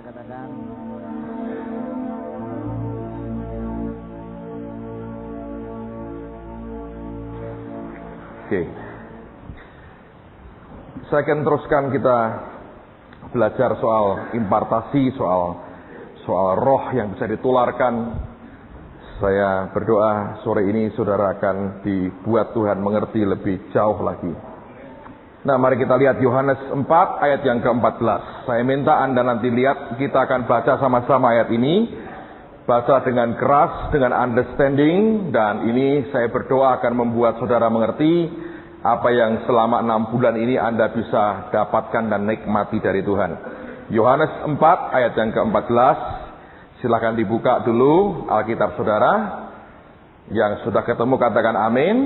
katakan. Oke. Saya akan teruskan kita belajar soal impartasi, soal roh yang bisa ditularkan. Saya berdoa sore ini saudara akan dibuat Tuhan mengerti lebih jauh lagi. Nah, mari kita lihat Yohanes 4 ayat yang ke-14. Saya minta Anda nanti lihat, kita akan baca sama-sama ayat ini. Baca dengan keras, dengan understanding, dan ini saya berdoa akan membuat saudara mengerti apa yang selama 6 bulan ini Anda bisa dapatkan dan nikmati dari Tuhan. Yohanes 4 ayat yang ke-14. Silakan dibuka dulu Alkitab saudara. Yang sudah ketemu katakan amin.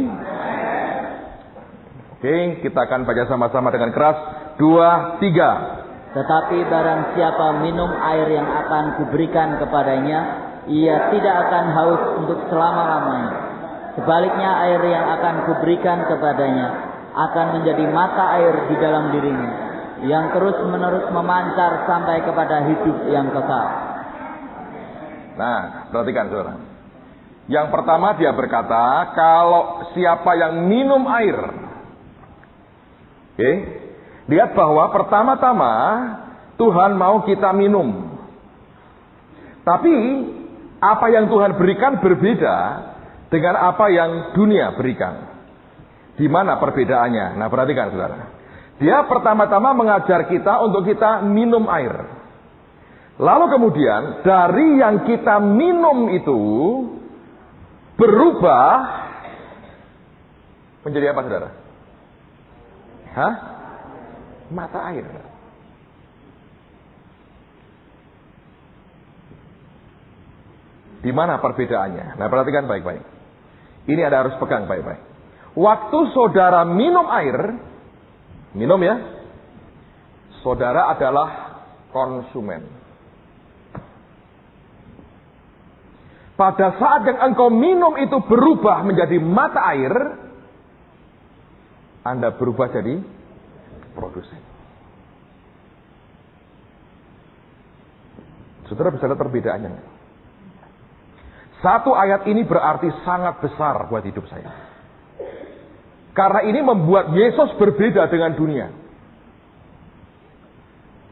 Oke, kita akan baca sama-sama dengan keras. 2, 3. Tetapi barang siapa minum air yang akan kuberikan kepadanya, ia tidak akan haus untuk selama-lamanya. Sebaliknya air yang akan kuberikan kepadanya akan menjadi mata air di dalam dirinya, yang terus-menerus memancar sampai kepada hidup yang kekal. Nah, perhatikan saudara. Yang pertama dia berkata, kalau siapa yang minum air. Oke. Lihat bahwa pertama-tama Tuhan mau kita minum. Tapi apa yang Tuhan berikan berbeda dengan apa yang dunia berikan. Di mana perbedaannya? Nah, perhatikan saudara. Dia pertama-tama mengajar kita untuk kita minum air. Lalu kemudian dari yang kita minum itu berubah menjadi apa saudara? Hah? Mata air. Di mana perbedaannya? Nah, perhatikan baik-baik. Ini Anda harus pegang baik-baik. Waktu saudara minum air, minum ya, saudara adalah konsumen. Pada saat yang engkau minum itu berubah menjadi mata air, Anda berubah jadi produsen. Saudara bisa lihat perbedaannya. Satu ayat ini berarti sangat besar buat hidup saya. Karena ini membuat Yesus berbeda dengan dunia.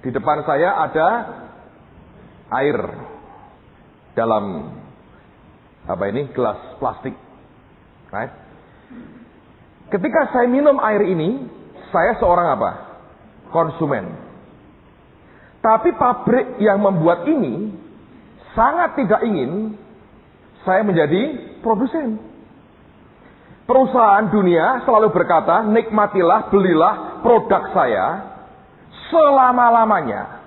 Di depan saya ada air dalam gelas plastik. Right? Ketika saya minum air ini, saya seorang apa? Konsumen. Tapi pabrik yang membuat ini sangat tidak ingin saya menjadi produsen. Perusahaan dunia selalu berkata, nikmatilah, belilah produk saya selama-lamanya.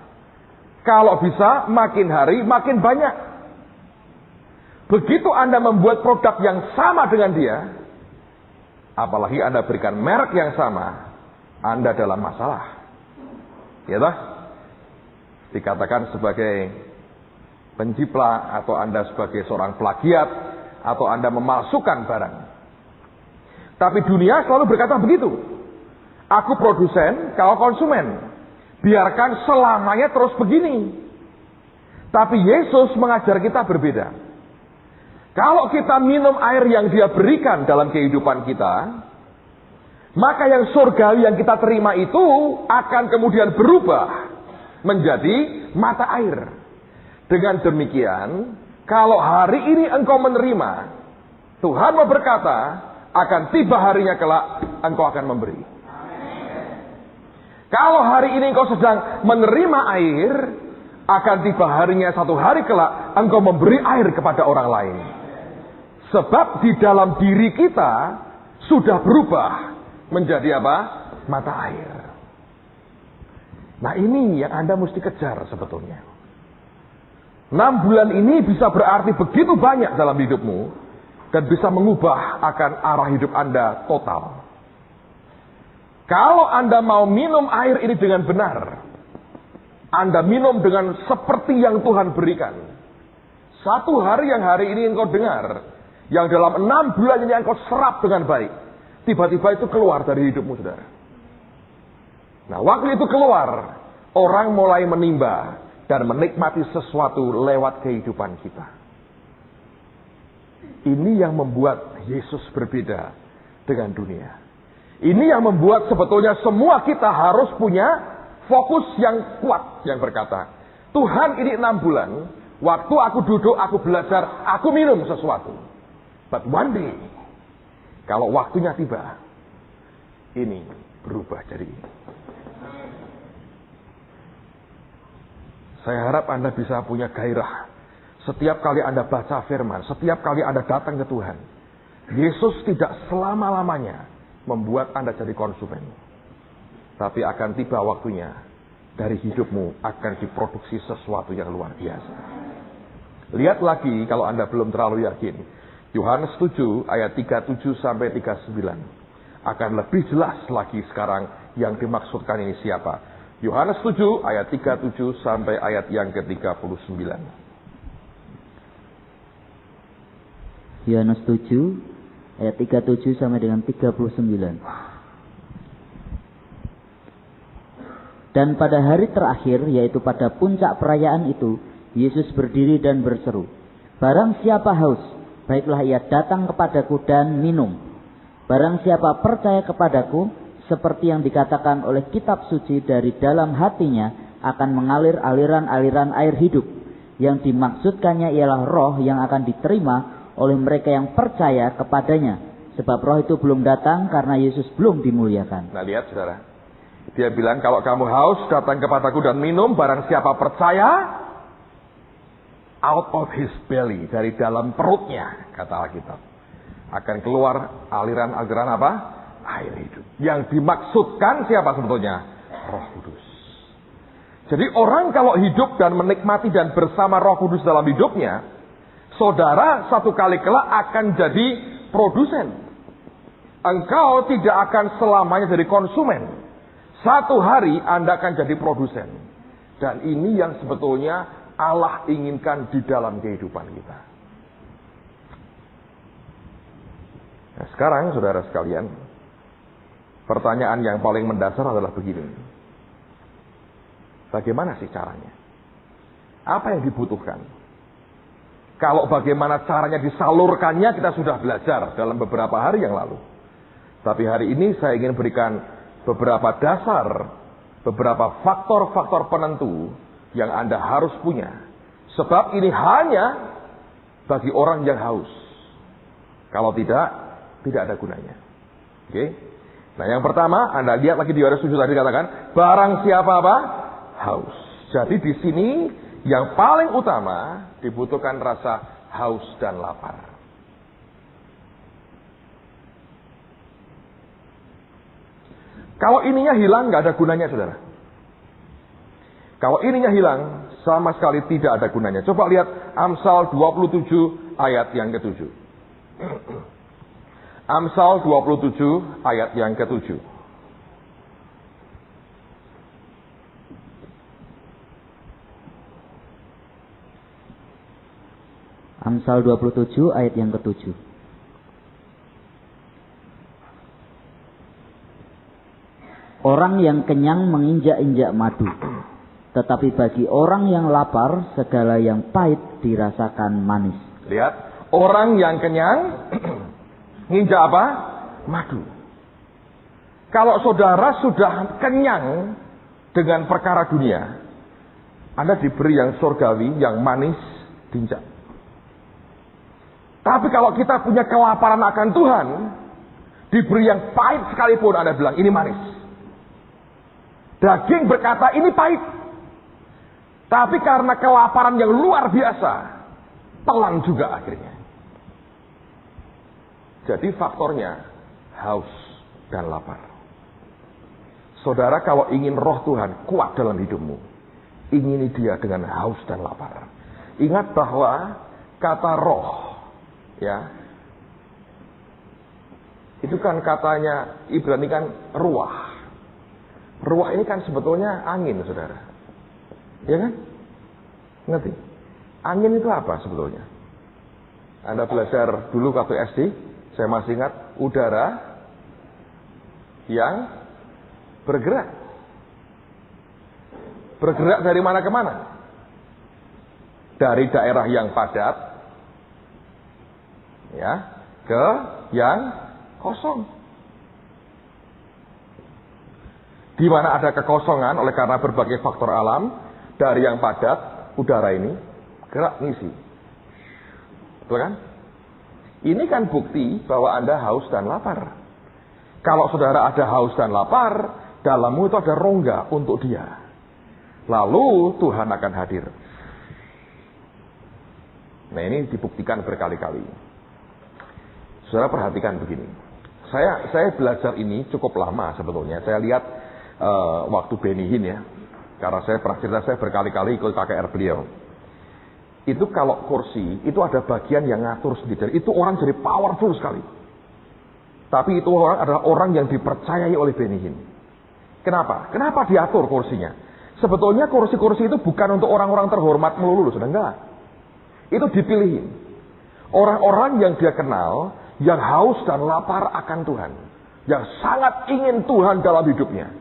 Kalau bisa, makin hari makin banyak. Begitu Anda membuat produk yang sama dengan dia, apalagi Anda berikan merek yang sama, Anda dalam masalah. Ya toh? Dikatakan sebagai penjiplak, atau Anda sebagai seorang plagiat, atau Anda memalsukan barang. Tapi dunia selalu berkata begitu. Aku produsen, kau konsumen. Biarkan selamanya terus begini. Tapi Yesus mengajar kita berbeda. Kalau kita minum air yang dia berikan dalam kehidupan kita, maka yang surgawi yang kita terima itu akan kemudian berubah menjadi mata air. Dengan demikian, kalau hari ini engkau menerima, Tuhan mau berkata, akan tiba harinya kelak engkau akan memberi. Kalau hari ini engkau sedang menerima air, akan tiba harinya satu hari kelak engkau memberi air kepada orang lain. Sebab di dalam diri kita sudah berubah menjadi apa? Mata air. Nah, ini yang Anda mesti kejar sebetulnya. 6 bulan ini bisa berarti begitu banyak dalam hidupmu. Dan bisa mengubah akan arah hidup Anda total. Kalau Anda mau minum air ini dengan benar, Anda minum dengan seperti yang Tuhan berikan. Satu hari yang hari ini engkau dengar, yang dalam 6 bulan ini engkau serap dengan baik, tiba-tiba itu keluar dari hidupmu, saudara. Nah, waktu itu keluar, orang mulai menimba, dan menikmati sesuatu lewat kehidupan kita. Ini yang membuat Yesus berbeda dengan dunia. Ini yang membuat sebetulnya semua kita harus punya fokus yang kuat yang berkata, Tuhan, ini 6 bulan, waktu aku duduk, aku belajar, aku minum sesuatu. But one day, kalau waktunya tiba, ini berubah jadi ini. Saya harap Anda bisa punya gairah. Setiap kali Anda baca firman, setiap kali Anda datang ke Tuhan, Yesus tidak selama-lamanya membuat Anda jadi konsumen. Tapi akan tiba waktunya, dari hidupmu akan diproduksi sesuatu yang luar biasa. Lihat lagi kalau Anda belum terlalu yakin. Yohanes 7 ayat 37 sampai 39. Akan lebih jelas lagi sekarang yang dimaksudkan ini siapa. Yohanes 7 ayat 37 sampai ayat yang ke-39. Yohanes 7 ayat 37 sampai dengan 39. Dan pada hari terakhir, yaitu pada puncak perayaan itu, Yesus berdiri dan berseru, "Barang siapa haus, baiklah ia datang kepadaku dan minum. Barang siapa percaya kepadaku, seperti yang dikatakan oleh kitab suci, dari dalam hatinya akan mengalir aliran-aliran air hidup." Yang dimaksudkannya ialah roh yang akan diterima oleh mereka yang percaya kepadanya. Sebab roh itu belum datang karena Yesus belum dimuliakan. Nah, lihat saudara. Dia bilang, kalau kamu haus, datang kepadaku dan minum. Barang siapa percaya, out of his belly, dari dalam perutnya, kata Alkitab, akan keluar aliran-aliran apa? Air hidup. Yang dimaksudkan siapa sebetulnya? Roh Kudus. Jadi orang kalau hidup dan menikmati dan bersama Roh Kudus dalam hidupnya, saudara satu kali kelak akan jadi produsen. Engkau tidak akan selamanya jadi konsumen. Satu hari Anda akan jadi produsen. Dan ini yang sebetulnya Allah inginkan di dalam kehidupan kita. Nah, sekarang saudara sekalian, pertanyaan yang paling mendasar adalah begini. Bagaimana sih caranya? Apa yang dibutuhkan? Kalau bagaimana caranya disalurkannya kita sudah belajar dalam beberapa hari yang lalu. Tapi hari ini saya ingin berikan beberapa dasar, beberapa faktor-faktor penentu yang Anda harus punya. Sebab ini hanya bagi orang yang haus. Kalau tidak ada gunanya. Oke? Nah, yang pertama, Anda lihat lagi di Yohanes 7 tadi katakan, barang siapa apa? Haus. Jadi di sini yang paling utama dibutuhkan rasa haus dan lapar. Kalau ininya hilang, nggak ada gunanya, saudara. Kalau ininya hilang, sama sekali tidak ada gunanya. Coba lihat Amsal 27 ayat yang ke-7. Amsal 27 ayat yang ke-7. Amsal 27 ayat yang ke-7. Orang yang kenyang menginjak-injak madu, tetapi bagi orang yang lapar, segala yang pahit dirasakan manis. Lihat, orang yang kenyang nginjak apa? Madu. Kalau saudara sudah kenyang dengan perkara dunia, Anda diberi yang surgawi, yang manis, diinjak. Tapi kalau kita punya kelaparan akan Tuhan, diberi yang pahit sekalipun, Anda bilang, ini manis. Daging berkata ini pahit. Tapi karena kelaparan yang luar biasa, telan juga akhirnya. Jadi faktornya haus dan lapar. Saudara kalau ingin roh Tuhan kuat dalam hidupmu, ingini dia dengan haus dan lapar. Ingat bahwa kata roh, ya, itu kan katanya Ibrani kan ruah. Ruah ini kan sebetulnya angin, saudara. Ya kan? Ngerti? Angin itu apa sebetulnya? Anda belajar dulu waktu SD, saya masih ingat, udara yang bergerak. Bergerak dari mana ke mana? Dari daerah yang padat, ya, ke yang kosong. Di mana ada kekosongan oleh karena berbagai faktor alam, dari yang padat, udara ini gerak ngisi. Betul kan? Ini kan bukti bahwa Anda haus dan lapar. Kalau saudara ada haus dan lapar, dalammu itu ada rongga untuk dia. Lalu Tuhan akan hadir. Nah, ini dibuktikan berkali-kali. Saudara perhatikan begini. Saya belajar ini cukup lama sebetulnya. Saya lihat waktu Benny Hinn ya. Karena saya pernah cerita, saya berkali-kali ikut KKR beliau. Itu kalau kursi, itu ada bagian yang ngatur sendiri. Itu orang jadi powerful sekali. Tapi itu orang adalah orang yang dipercayai oleh Benny Hinn. Kenapa? Kenapa diatur kursinya? Sebetulnya kursi-kursi itu bukan untuk orang-orang terhormat melulu, sudah enggak. Itu dipilihin. Orang-orang yang dia kenal, yang haus dan lapar akan Tuhan. Yang sangat ingin Tuhan dalam hidupnya.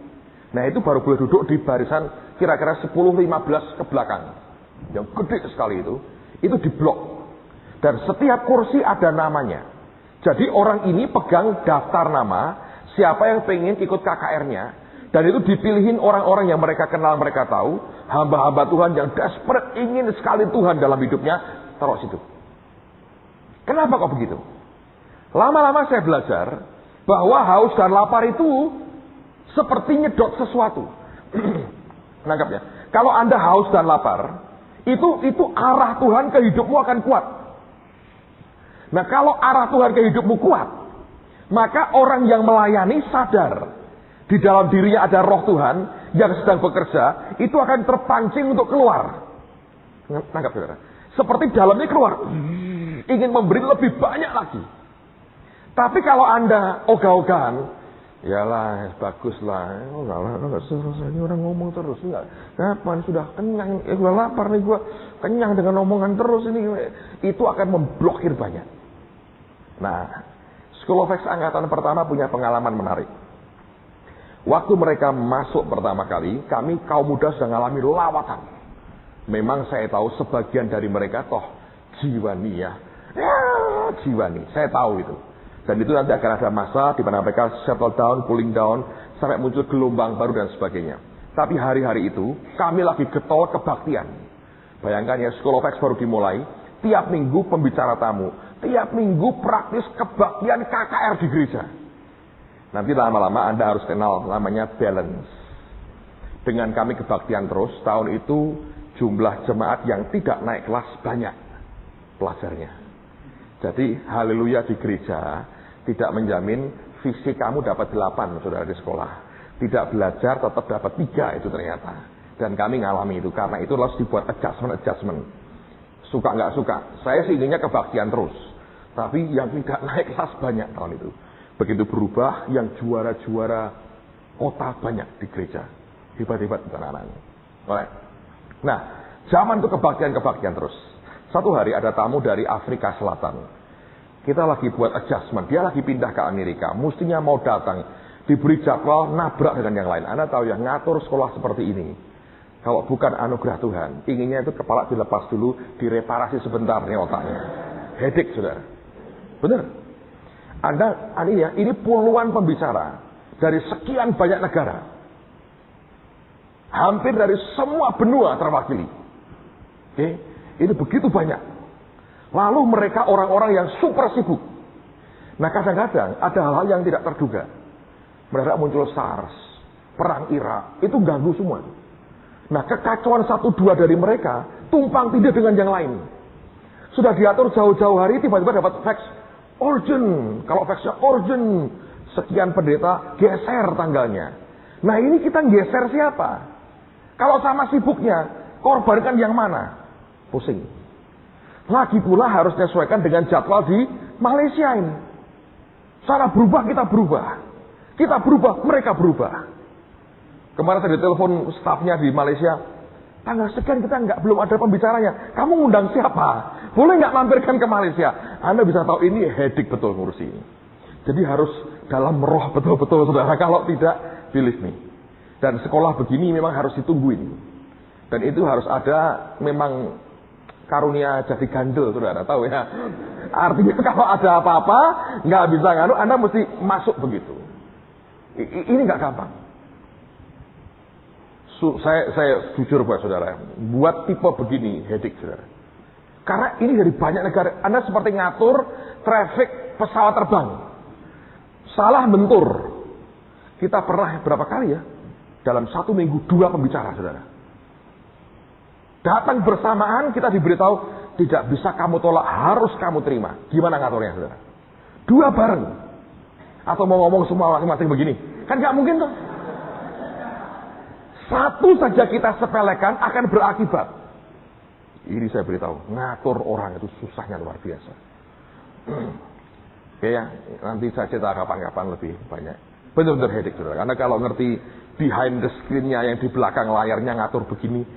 Nah, itu baru boleh duduk di barisan kira-kira 10-15 ke belakang. Yang gede sekali itu diblok. Dan setiap kursi ada namanya. Jadi orang ini pegang daftar nama, siapa yang pengen ikut KKR-nya. Dan itu dipilihin orang-orang yang mereka kenal, mereka tahu. Hamba-hamba Tuhan yang desperate ingin sekali Tuhan dalam hidupnya, taruh situ. Kenapa kok begitu? Lama-lama saya belajar bahwa haus dan lapar itu seperti nyedot sesuatu. Nangkap ya? Kalau Anda haus dan lapar, itu arah Tuhan ke hidupmu akan kuat. Nah, kalau arah Tuhan ke hidupmu kuat, maka orang yang melayani sadar di dalam dirinya ada roh Tuhan yang sedang bekerja, itu akan terpancing untuk keluar. Nangkap saudara? Seperti dalamnya keluar, ingin memberi lebih banyak lagi. Tapi kalau Anda ogah-ogahan, yalah, bagus lah, enggak selesai, ini orang ngomong terus, enggak, kapan sudah kenyang, udah lapar nih gue, kenyang dengan omongan terus ini, itu akan memblokir banyak. Nah, School of Acts angkatan pertama punya pengalaman menarik. Waktu mereka masuk pertama kali, kami kaum muda sudah mengalami lawatan. Memang saya tahu sebagian dari mereka toh jiwani ya, jiwani, saya tahu itu. Dan itu nanti akan ada masa di mana mereka settle down, cooling down, sampai muncul gelombang baru dan sebagainya. Tapi hari-hari itu, kami lagi getol kebaktian. Bayangkan ya, School of Acts baru dimulai, tiap minggu pembicara tamu, tiap minggu praktis kebaktian KKR di gereja. Nanti lama-lama Anda harus kenal namanya balance. Dengan kami kebaktian terus, tahun itu jumlah jemaat yang tidak naik kelas banyak pelajarnya. Jadi haleluya di gereja tidak menjamin fisik kamu dapat 8 saudara di sekolah. Tidak belajar tetap dapat 3 itu ternyata. Dan kami ngalami itu. Karena itu harus dibuat adjustment. Suka nggak suka. Saya sih inginnya kebaktian terus. Tapi yang tidak naik kelas banyak tahun itu. Begitu berubah yang juara-juara kota banyak di gereja. Hebat-hebat anak-anaknya. Nah, zaman itu kebaktian terus. Satu hari ada tamu dari Afrika Selatan. Kita lagi buat adjustment. Dia lagi pindah ke Amerika. Mestinya mau datang. Diberi jadwal nabrak dengan yang lain. Anda tahu ya, ngatur sekolah seperti ini. Kalau bukan anugerah Tuhan. Inginnya itu kepala dilepas dulu. Direparasi sebentar nih otaknya. Headache saudara. Benar. Anda, ini puluhan pembicara. Dari sekian banyak negara. Hampir dari semua benua terwakili. Oke. Ini begitu banyak. Lalu mereka orang-orang yang super sibuk. Nah kadang-kadang ada hal-hal yang tidak terduga. Mendadak muncul SARS, perang Irak, itu ganggu semua. Nah kekacauan 1-2 dari mereka tumpang tindih dengan yang lain. Sudah diatur jauh-jauh hari, tiba-tiba dapat fax urgent. Kalau faxnya urgent, sekian pendeta geser tanggalnya. Nah ini kita geser siapa? Kalau sama sibuknya, korbankan yang mana? Pusing. Lagi pula harus menyesuaikan dengan jadwal di Malaysia ini. Cara berubah, kita berubah. Kita berubah, mereka berubah. Kemarin saya ditelepon stafnya di Malaysia. Tanggal sekian kita belum ada pembicaranya. Kamu ngundang siapa? Boleh nggak mampirkan ke Malaysia? Anda bisa tahu ini headache betul ngurusi ini. Jadi harus dalam roh betul-betul saudara. Kalau tidak, believe me. Dan sekolah begini memang harus ditungguin. Dan itu harus ada memang karunia jadi gandel, saudara tahu ya. Artinya kalau ada apa-apa nggak bisa nganu, Anda mesti masuk begitu. Ini nggak gampang. Saya jujur buat saudara, buat tipe begini headache saudara. Karena ini dari banyak negara, Anda seperti ngatur traffic pesawat terbang. Salah bentur. Kita pernah berapa kali ya? Dalam 1 minggu 2 pembicara saudara. Datang bersamaan kita diberitahu tidak bisa kamu tolak, harus kamu terima. Gimana ngaturnya saudara? 2 bareng. Atau mau ngomong semua masing-masing begini. Kan gak mungkin tuh. Satu saja kita sepelekan akan berakibat. Ini saya beritahu, ngatur orang itu susahnya luar biasa. Oke ya, nanti saya cerita kapan-kapan lebih banyak. Benar-benar headache saudara. Karena kalau ngerti behind the screen-nya yang di belakang layarnya ngatur begini,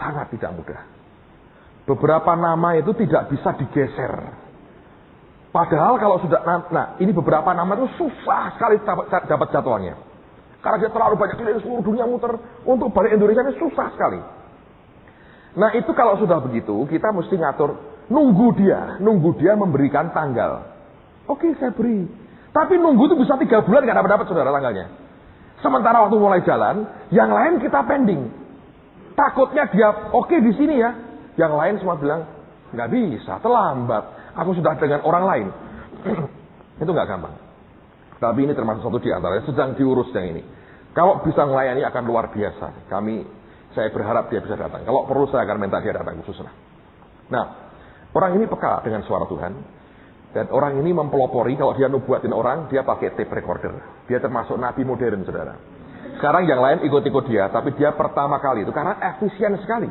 sangat tidak mudah. Beberapa nama itu tidak bisa digeser. Padahal kalau sudah, nah ini beberapa nama itu susah sekali dapat jadwalnya. Karena dia terlalu banyak keliling seluruh dunia muter, untuk balik Indonesia ini susah sekali. Nah itu kalau sudah begitu, kita mesti ngatur, nunggu dia memberikan tanggal. Oke, saya beri. Tapi nunggu itu bisa 3 bulan gak dapat saudara tanggalnya. Sementara waktu mulai jalan, yang lain kita pending. Takutnya dia oke di sini ya. Yang lain semua bilang, nggak bisa, terlambat. Aku sudah dengan orang lain. Itu nggak gampang. Tapi ini termasuk satu di antaranya sedang diurus yang ini. Kalau bisa melayani akan luar biasa. Saya berharap dia bisa datang. Kalau perlu saya akan minta dia datang khusus. Nah, orang ini peka dengan suara Tuhan. Dan orang ini mempelopori, kalau dia nubuatin orang, dia pakai tape recorder. Dia termasuk nabi modern, saudara. Sekarang yang lain ikut-ikut dia, tapi dia pertama kali itu karena efisien sekali.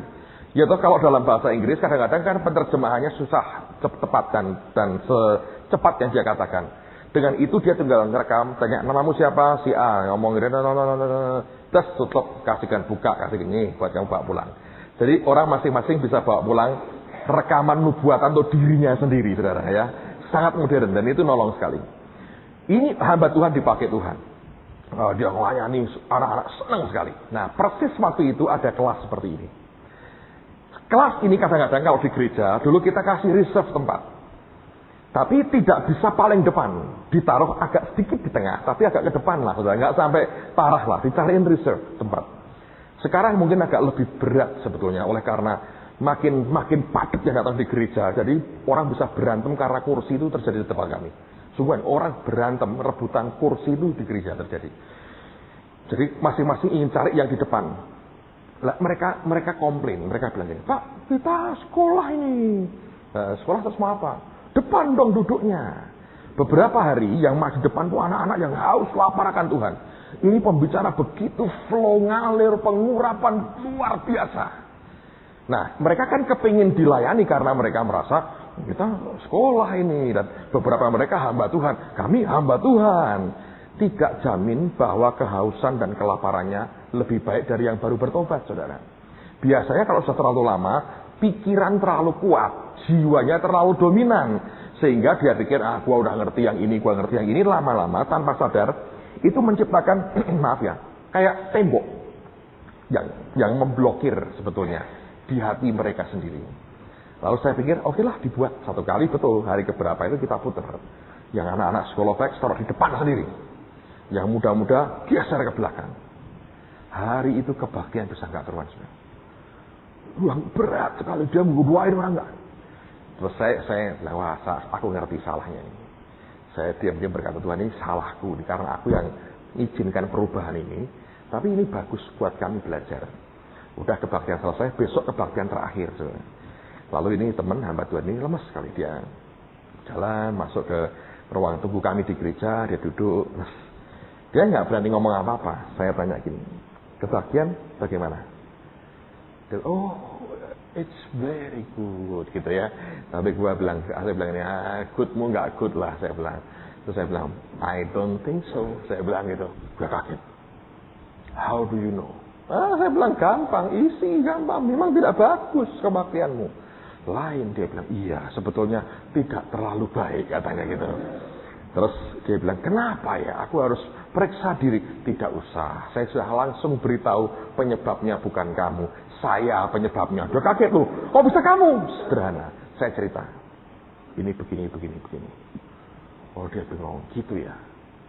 Yaitu kalau dalam bahasa Inggris kadang-kadang kan penerjemahannya susah tepat dan secepat yang dia katakan. Dengan itu dia tinggal ngerekam, tanya namamu siapa, si A, ngomong terus tutup, kasihkan buka, kasih ini buat kamu bawa pulang. Jadi orang masing-masing bisa bawa pulang rekaman nubuatan untuk dirinya sendiri, saudara ya. Sangat modern dan itu nolong sekali. Ini hamba Tuhan dipakai Tuhan. Dia melayani anak-anak senang sekali. Nah persis waktu itu ada kelas seperti ini. Kelas ini kadang-kadang kalau di gereja dulu kita kasih reserve tempat. Tapi tidak bisa paling depan, ditaruh agak sedikit di tengah, tapi agak ke depan lah, nggak sampai parah lah, dicariin reserve tempat. Sekarang mungkin agak lebih berat sebetulnya, oleh karena makin padat yang datang di gereja, jadi orang bisa berantem karena kursi itu terjadi di depan kami. Sungguh orang berantem, rebutan kursi itu di gereja terjadi. Jadi masing-masing ingin cari yang di depan. Lah, mereka komplain, mereka bilang gini, Pak, kita sekolah ini, sekolah terus mau apa? Depan dong duduknya. Beberapa hari yang masih depan tuh anak-anak yang haus lapar akan Tuhan. Ini pembicara begitu flow ngalir, pengurapan luar biasa. Nah, mereka kan kepingin dilayani karena mereka merasa kita sekolah ini. Dan beberapa mereka hamba Tuhan. Kami hamba Tuhan. Tidak jamin bahwa kehausan dan kelaparannya lebih baik dari yang baru bertobat, saudara. Biasanya kalau sudah terlalu lama, pikiran terlalu kuat, jiwanya terlalu dominan. Sehingga dia pikir, gua udah ngerti yang ini, gua ngerti yang ini. Lama-lama tanpa sadar, itu menciptakan, maaf ya, kayak tembok. Yang memblokir sebetulnya di hati mereka sendiri. Lalu saya pikir, oke lah dibuat satu kali, betul. Hari keberapa itu kita putar. Yang anak-anak sekolah teks taruh di depan sendiri. Yang muda-muda geser ke belakang. Hari itu kebaktian bisa nggak karuan. Ruang berat sekali, dia menggunain orang enggak. Terus saya bilang, wah aku ngerti salahnya ini. Saya diam-diam berkata, Tuhan ini salahku, karena aku yang izinkan perubahan ini. Tapi ini bagus buat kami belajar. Udah kebaktian selesai, besok kebaktian terakhir. Lalu ini teman hamba Tuhan ini lemes sekali. Dia jalan, masuk ke ruang tunggu kami di gereja, dia duduk. Dia nggak berani ngomong apa-apa. Saya tanya gini, kebaktian bagaimana? Dia, it's very good gitu ya. Tapi saya bilang ini, goodmu nggak good lah, saya bilang. Terus saya bilang, I don't think so. Saya bilang gitu. Dia kaget. How do you know? Saya bilang gampang, gampang. Memang tidak bagus kebaktianmu. Lain, dia bilang, iya sebetulnya tidak terlalu baik katanya gitu. Terus dia bilang, kenapa ya aku harus periksa diri? Tidak usah, saya sudah langsung beritahu penyebabnya bukan kamu. Saya penyebabnya. Dia kaget loh. Kok bisa kamu? Sederhana. Saya cerita. Ini begini. Oh dia bingung. Gitu ya.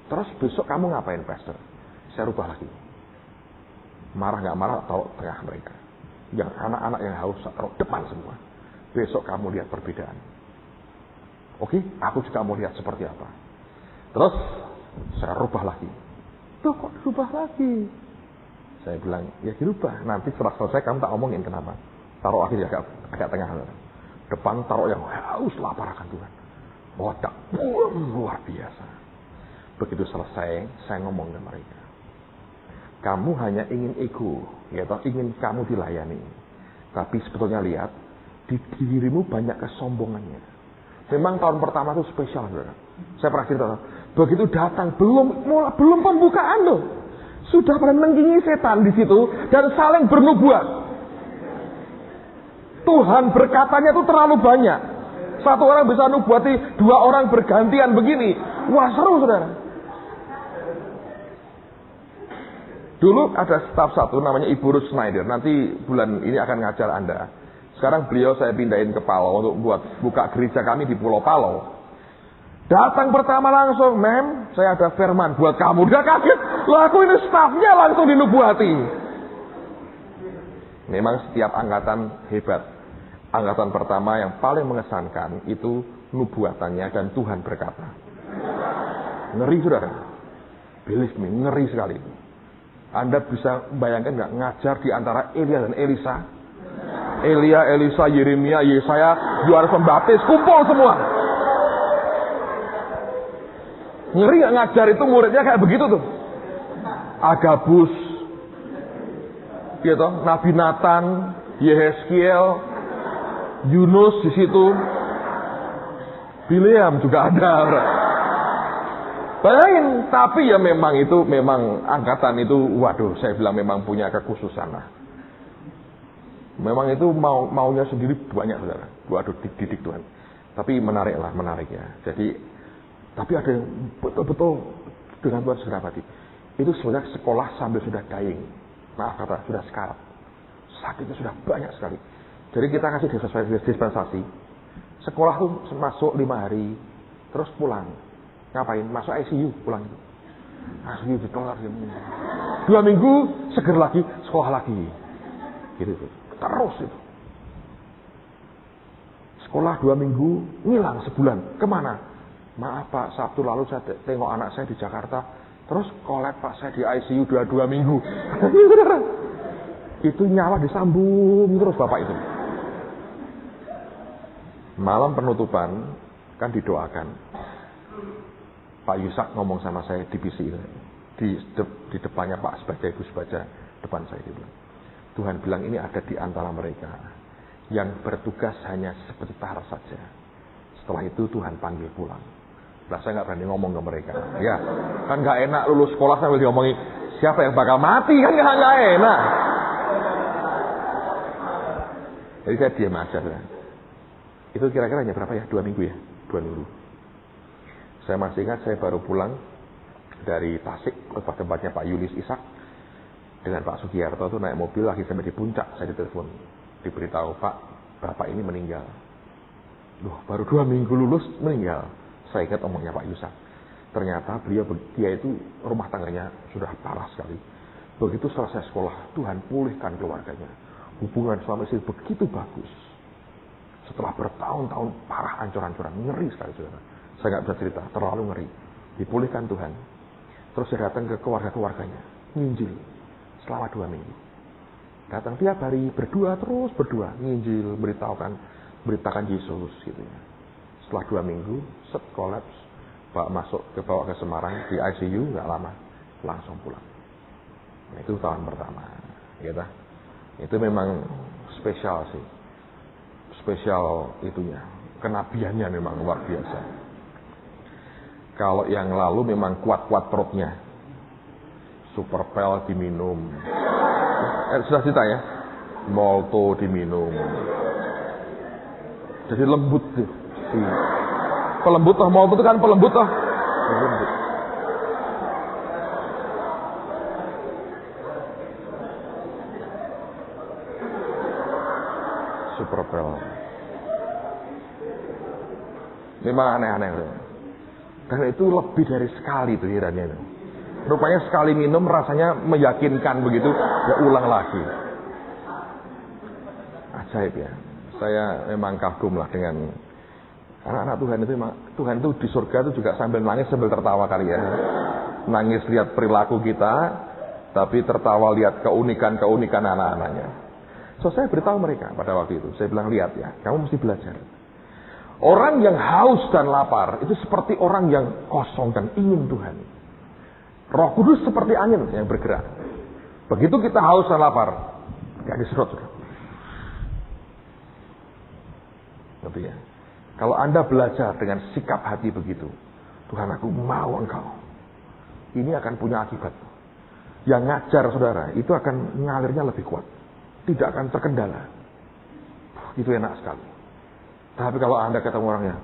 Terus besok kamu ngapain pastor? Saya rubah lagi. Marah gak marah taruh tengah mereka. Yang anak-anak yang haus taruh depan semua. Besok kamu lihat perbedaan. Oke, aku juga mau lihat seperti apa. Terus saya rubah lagi. Tuh kok rubah lagi? Saya bilang, ya dirubah. Nanti setelah selesai kamu tak omongin kenapa. Taruh lagi agak tengah. Depan taruh yang haus lapar akan Tuhan. Bodak, luar biasa. Begitu selesai, saya ngomong ke mereka. Kamu hanya ingin ego, yaitu ingin kamu dilayani. Tapi sebetulnya lihat, di dirimu banyak kesombongannya. Memang tahun pertama itu spesial, saudara. Saya pernah cerita, begitu datang belum pembukaan loh, sudah pada mengginggi setan di situ dan saling bernubuat. Tuhan berkatanya itu terlalu banyak. Satu orang bisa nubuati, 2 orang bergantian begini. Wah seru, saudara. Dulu ada staf satu namanya Ibu Ruth Schneider. Nanti bulan ini akan ngajar Anda. Sekarang beliau saya pindahin ke Palau untuk buka gereja kami di Pulau Palau. Datang pertama langsung, Mem, saya ada firman buat kamu. Dia kaget, lah aku ini stafnya langsung dinubuati. Memang setiap angkatan hebat. Angkatan pertama yang paling mengesankan itu nubuatannya dan Tuhan berkata. Ngeri, saudara. Believe me, ngeri sekali. Anda bisa bayangkan nggak ngajar di antara Elia dan Elisa? Elia, Elisa, Yeremia, Yesaya, Yohanes Pembaptis, kumpul semua. Ngeri gak ngajar itu muridnya kayak begitu tuh. Agabus, gitu, Nabi Nathan, Yehezkiel, Yunus di situ, Bileam juga ada. Bayangin, tapi ya memang angkatan itu, waduh, saya bilang memang punya kekhususan lah. Memang itu maunya sendiri banyak, saudara. Waduh, didik Tuhan. Tapi menarik ya. Jadi, tapi ada yang betul-betul dengan Tuhan segera mati. Itu sebenarnya sekolah sambil sudah dying. Maaf kata, sudah sekarat. Sakitnya sudah banyak sekali. Jadi kita kasih dispensasi. Sekolah tuh masuk 5 hari, terus pulang. Ngapain? Masuk ICU, pulang itu. ICU ditolak. 2 minggu, seger lagi, sekolah lagi. Gitu tuh. Terus itu. Sekolah 2 minggu, ngilang sebulan. Kemana? Maaf Pak, Sabtu lalu saya tengok anak saya di Jakarta. Terus kolek Pak, saya di ICU 2 minggu. Itu nyawa disambung terus Bapak itu. Malam penutupan, kan didoakan. Pak Yusak ngomong sama saya di PC itu. Di depannya Pak Sebaja, Ibu Sebaja, depan saya dia bilang. Tuhan bilang ini ada di antara mereka yang bertugas hanya sebentar saja. Setelah itu Tuhan panggil pulang. Nah saya nggak berani ngomong ke mereka. Ya, kan nggak enak lulus sekolah sambil diomongin siapa yang bakal mati, kan nggak enak. Jadi saya diam aja. Itu kira-kira hanya berapa ya? 2 minggu ya? 2 minggu. Saya masih ingat saya baru pulang dari Tasik ke tempatnya Pak Yulis Ishak. Dengan Pak Sugiarto itu naik mobil lagi sampai di puncak, saya ditelepon, diberitahu Pak, Bapak ini meninggal. Loh, baru 2 minggu lulus meninggal. Saya ingat omongnya Pak Yusak. Ternyata dia itu rumah tangganya sudah parah sekali. Begitu selesai sekolah, Tuhan pulihkan keluarganya. Hubungan suami istri begitu bagus. Setelah bertahun-tahun parah, ancur-ancuran, ngeri sekali saudara. Saya nggak bisa cerita, terlalu ngeri. Dipulihkan Tuhan. Terus dia datang ke keluarga-keluarganya, nginjil. Selama 2 minggu. Datang tiap hari terus berdua, nginjil, beritakan Yesus gitu ya. Setelah 2 minggu, kolaps, bawa ke Semarang di ICU, nggak lama, langsung pulang. Nah, itu tahun pertama, gitu. Itu memang spesial sih, spesial itunya, kenabiannya memang luar biasa. Kalau yang lalu memang kuat-kuat perutnya. Superpel diminum. Sudah cerita ya. Molto diminum. Jadi lembut tuh. Pelembut toh, Molto itu kan pelembut toh. Lembut. Super Bell. Memang aneh-aneh. Dan itu lebih dari sekali tuh herannya itu. Rupanya sekali minum rasanya meyakinkan begitu, ya ulang lagi. Ajaib ya. Saya memang kagum lah dengan anak-anak Tuhan itu. Tuhan itu di surga itu juga sambil nangis sambil tertawa kali ya. Nangis lihat perilaku kita, tapi tertawa lihat keunikan-keunikan anak-anaknya. So saya beritahu mereka pada waktu itu, saya bilang lihat ya, kamu mesti belajar. Orang yang haus dan lapar itu seperti orang yang kosong dan ingin Tuhan. Roh Kudus seperti angin yang bergerak. Begitu kita haus dan lapar, gak diserot sudah. Tapi ya, kalau Anda belajar dengan sikap hati begitu, Tuhan aku mau Engkau, ini akan punya akibat. Yang ngajar saudara, itu akan ngalirnya lebih kuat. Tidak akan terkendala. Itu enak sekali. Tapi kalau Anda ketemu orangnya,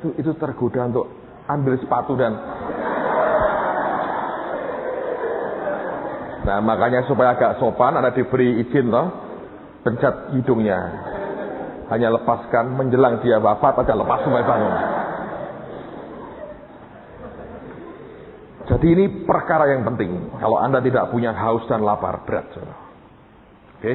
itu tergoda untuk ambil sepatu dan nah makanya supaya agak sopan Anda diberi izin toh, pencet hidungnya. Hanya lepaskan menjelang dia wafat aja lepas sampai bangun. Jadi ini perkara yang penting. Kalau Anda tidak punya haus dan lapar, berat. Oke.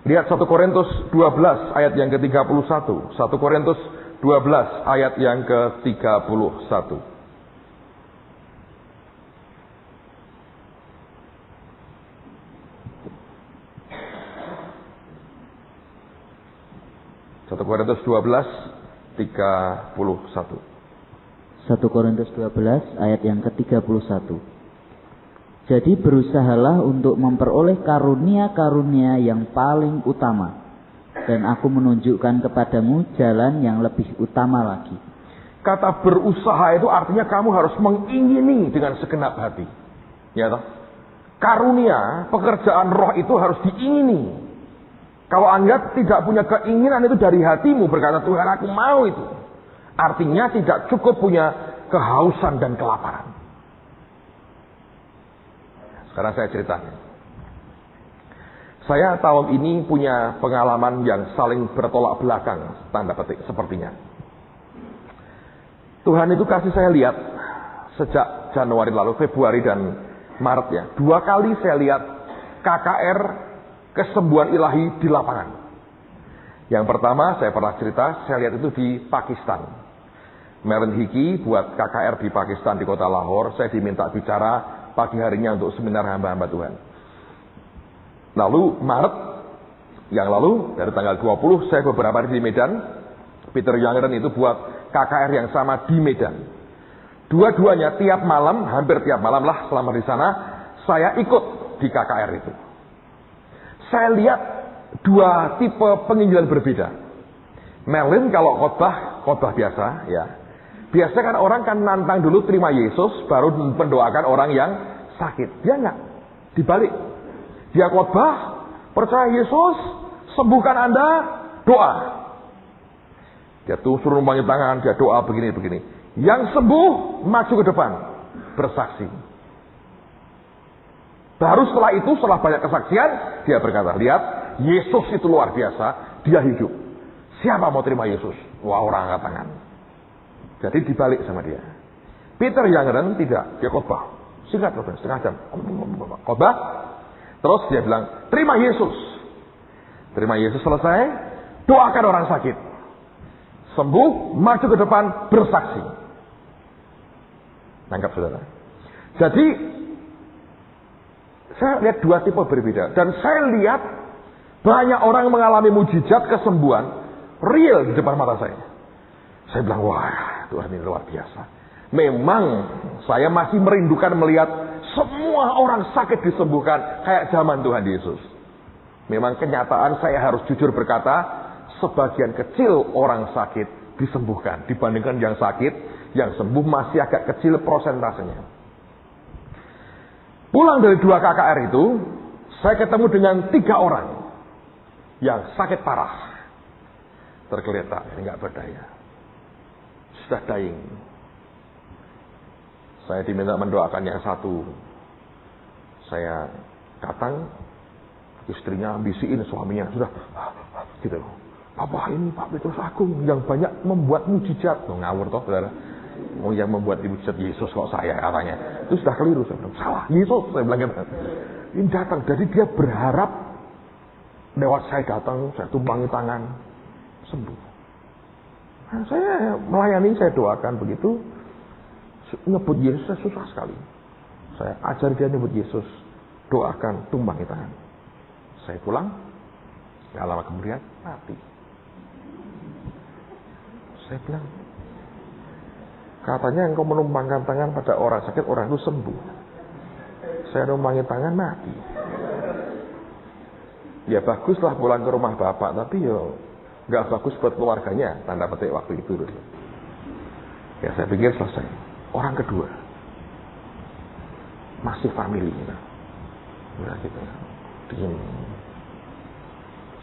Lihat 1 Korintus 12 ayat yang ke-31. 1 Korintus 12 ayat yang ke-31. 1 Korintus 12 31. 1 Korintus 12 ayat yang ke-31. Jadi berusahalah untuk memperoleh karunia-karunia yang paling utama, dan aku menunjukkan kepadamu jalan yang lebih utama lagi. Kata berusaha itu artinya kamu harus mengingini dengan segenap hati. Ya toh? Karunia, pekerjaan roh itu harus diingini. Kalau Anda tidak punya keinginan itu dari hatimu berkata Tuhan aku mau itu, artinya tidak cukup punya kehausan dan kelaparan. Sekarang saya ceritakan. Saya tahun ini punya pengalaman yang saling bertolak belakang, tanda petik sepertinya. Tuhan itu kasih saya lihat sejak Januari lalu, Februari dan Maret ya. 2 kali saya lihat KKR kesembuhan ilahi di lapangan. Yang pertama saya pernah cerita, saya lihat itu di Pakistan. Meren Hiki buat KKR di Pakistan di kota Lahore. Saya diminta bicara pagi harinya untuk seminar hamba-hamba Tuhan. Lalu Maret yang lalu dari tanggal 20 saya beberapa hari di Medan. Peter Youngren itu buat KKR yang sama di Medan. Dua-duanya tiap malam, hampir tiap malam lah selama di sana, saya ikut di KKR itu. Saya lihat 2 tipe penginjilan berbeda. Merlin kalau khotbah biasa ya. Biasanya kan orang kan nantang dulu terima Yesus, baru mendoakan orang yang sakit. Dia enggak. Dibalik. Dia khotbah, percaya Yesus, sembuhkan Anda, doa. Dia tuh suruh numpangin tangan, dia doa begini-begini. Yang sembuh, maju ke depan, bersaksi. Baru setelah itu, setelah banyak kesaksian, dia berkata, lihat, Yesus itu luar biasa, dia hidup. Siapa mau terima Yesus? Wah, orang angkat tangan. Jadi dibalik sama dia. Peter Youngren tidak, dia khotbah. Singkat khotbah, setengah jam. Khotbah, terus dia bilang, terima Yesus. Terima Yesus selesai, doakan orang sakit. Sembuh, maju ke depan, bersaksi. Nangkap saudara. Jadi, saya lihat 2 tipe berbeda. Dan saya lihat, banyak orang mengalami mujizat kesembuhan, real di depan mata saya. Saya bilang, wah, Tuhan ini luar biasa. Memang saya masih merindukan melihat semua orang sakit disembuhkan kayak zaman Tuhan Yesus. Memang kenyataan saya harus jujur berkata, sebagian kecil orang sakit disembuhkan dibandingkan yang sakit, yang sembuh masih agak kecil prosentasenya. Pulang dari 2 KKR itu, saya ketemu dengan 3 orang yang sakit parah, tergeletak, nggak berdaya, sudah dying. Saya diminta mendoakan yang satu. Saya datang, istrinya bisiin suaminya, sudah gitu. Papa ini Pak Petrus Agung yang banyak membuat mujizat. Ngawur toh saudara. Yang membuat mujizat Yesus kok saya katanya. Itu sudah keliru. Saya bilang, salah Yesus. Saya bilang gitu. Ini datang. Jadi dia berharap lewat saya datang, saya tumpangi tangan, sembuh. Nah, saya melayani, saya doakan begitu. Nyebut Yesus saya susah sekali. Saya ajar dia nyebut Yesus, doakan, tumpangi tangan. Saya pulang, gak lama kemudian mati. Saya bilang, katanya engkau menumpangkan tangan pada orang sakit, orang itu sembuh. Saya numpangi tangan, mati. Ya baguslah pulang ke rumah bapak, tapi ya gak bagus buat keluarganya, tanda petik waktu itu. Ya saya pikir selesai. Orang kedua, masih family gitu. Udah gitu. Diem.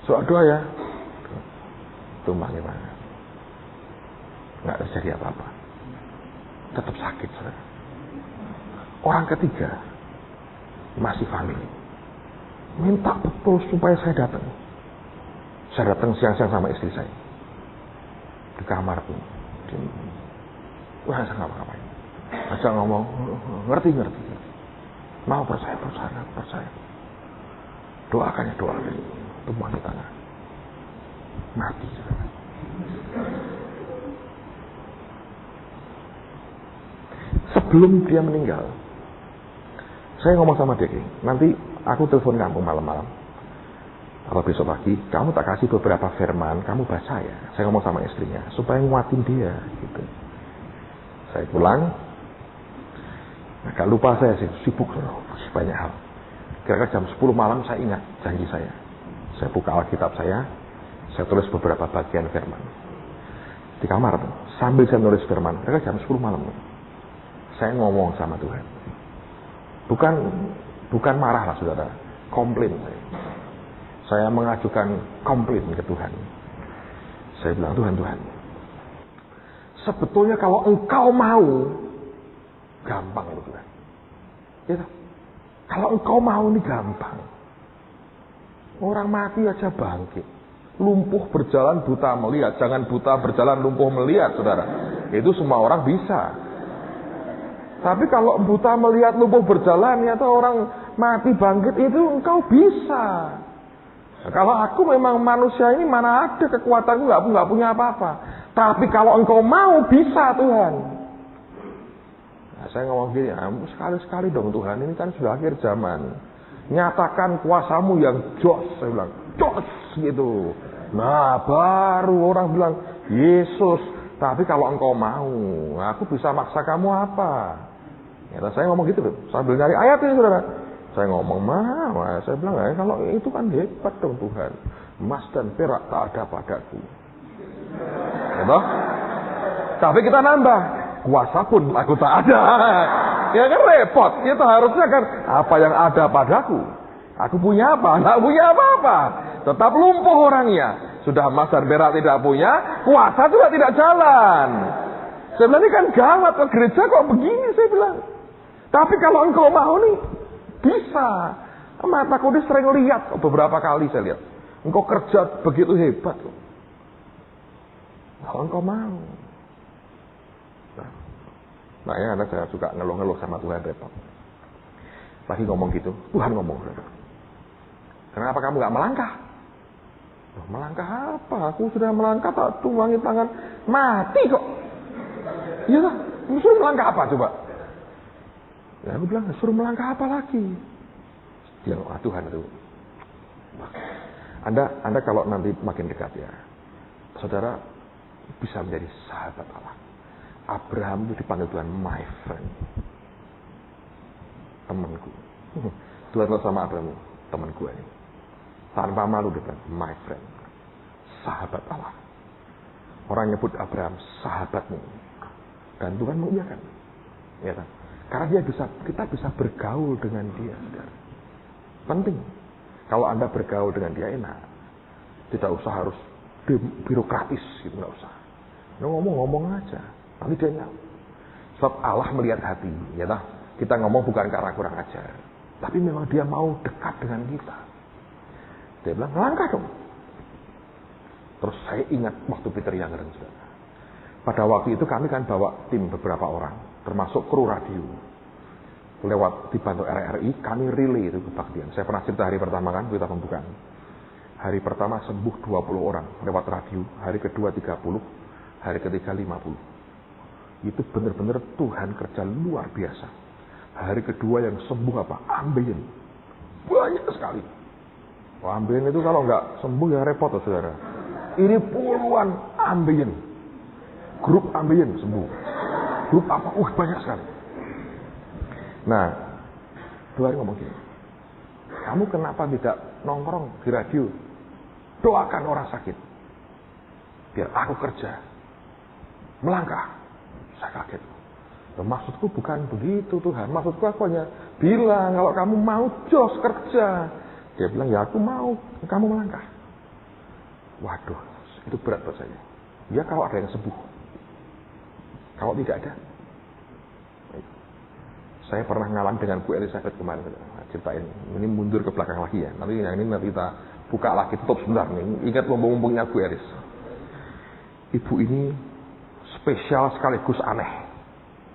Soal doa ya, tumpangi tangan. Nggak terjadi apa-apa, tetap sakit. Saudara. Orang ketiga masih family, minta betul supaya saya datang. Saya datang siang-siang sama istri saya di kamar tuh. Wah, saya ngapa-ngapain. Saya ngomong, ngerti. Mau percaya. Doakannya, tumpangi tangan. Mati. Saudara. Sebelum dia meninggal, saya ngomong sama dia, nanti aku telepon kamu malam-malam atau besok pagi, kamu tak kasih beberapa firman, kamu baca ya. Saya ngomong sama istrinya supaya nguatin dia gitu. Saya pulang, agak lupa saya sibuk banyak hal. Kira-kira jam 10 malam saya ingat janji saya. Saya buka Alkitab saya tulis beberapa bagian firman di kamar tuh. Sambil saya nulis firman, kira-kira jam 10 malam. Saya ngomong sama Tuhan. Bukan marah lah saudara, komplain saya. Saya mengajukan komplain ke Tuhan. Saya bilang, Tuhan, sebetulnya kalau engkau mau, gampang loh Tuhan. Ya, kalau engkau mau ini gampang. Orang mati aja bangkit. Lumpuh berjalan, buta melihat. Jangan buta berjalan, lumpuh melihat, saudara. Itu semua orang bisa. Tapi kalau buta melihat, lumpuh berjalan, atau orang mati bangkit, itu engkau bisa. Nah, kalau aku memang manusia ini mana ada kekuatanku, nggak punya apa-apa. Tapi kalau engkau mau, bisa Tuhan. Nah, saya ngomong gini, sekali-sekali dong Tuhan, ini kan sudah akhir zaman. Nyatakan kuasamu yang jos, saya bilang, jos gitu. Nah, baru orang bilang, Yesus, tapi kalau engkau mau, aku bisa maksa kamu apa? Ya, saya ngomong gitu loh, sambil nyari ayat ini saudara. Saya ngomong, saya bilang, kalau itu kan hebat dong Tuhan. Emas dan perak tak ada padaku. Ya, tapi kita nambah, kuasa pun aku tak ada. Ya kan repot. Kita harusnya kan apa yang ada padaku. Aku punya apa? Nggak punya apa-apa. Tetap lumpuh orangnya. Sudah emas dan perak tidak punya, kuasa juga tidak jalan. Saya bilang ini kan gawat ke gereja kok begini, saya bilang. Tapi kalau engkau mau nih, bisa. Mataku ini sering lihat, beberapa kali saya lihat. Engkau kerja begitu hebat. Kalau engkau mau. Nah ya, saya suka ngeluh-ngeluh sama Tuhan repot. Lagi ngomong gitu, Tuhan ngomong. Kenapa kamu gak melangkah? Melangkah apa? Aku sudah melangkah, tak tumpangi tangan, mati kok. Iya lah, suruh melangkah apa coba? Ya aku bilang, suruh melangkah apa lagi? Dia Tuhan itu. Anda kalau nanti makin dekat ya, saudara bisa menjadi sahabat Allah. Abraham itu dipanggil Tuhan my friend, temanku. Tuhan sama Abraham, temanku ini. Tanpa malu depan my friend, sahabat Allah. Orang nyebut Abraham sahabatmu, dan Tuhan mengiyakan. Ya kan? Karena kita bisa bergaul dengan dia, saudara. Penting. Kalau Anda bergaul dengan dia enak. Tidak usah harus birokratis gitu, nggak usah. Ngomong aja. Nanti dia nyamuk. Sebab Allah melihat hati, ya tak? Kita ngomong bukan karena kurang ajar. Tapi memang dia mau dekat dengan kita. Dia bilang, langkah dong. Terus saya ingat waktu Peter Younger. Pada waktu itu kami kan bawa tim beberapa orang, termasuk kru radio. Lewat dibantu RRI, kami relay itu kebaktian. Saya pernah cerita hari pertama kan, kita pembukaan. Hari pertama sembuh 20 orang lewat radio, hari kedua 30, hari ketiga 50. Itu benar-benar Tuhan kerja luar biasa. Hari kedua yang sembuh apa? Ambeien. Banyak sekali. Ambeien itu kalau nggak sembuh ya repot loh saudara. Ini puluhan ambeien. Grup ambeien sembuh. Grup apa? Banyak sekali. Nah, Tuhan ngomong gini. Kamu kenapa tidak nongkrong di radio? Doakan orang sakit. Biar aku kerja. Melangkah. Saya kaget. Maksudku bukan begitu Tuhan. Maksudku aku hanya bilang kalau kamu mau jos kerja. Dia bilang ya aku mau. Kamu melangkah. Waduh, itu berat buat saya. Ya kalau ada yang sembuh. Kalau tidak ada. Saya pernah ngalamin dengan Bu Elizabeth kemarin. Ceritain. Ini mundur ke belakang lagi ya. Nanti yang ini nanti kita buka lagi. Tutup sebentar nih. Ingat mumpung-mumpungnya Bu Elis. Ibu ini spesial sekaligus aneh.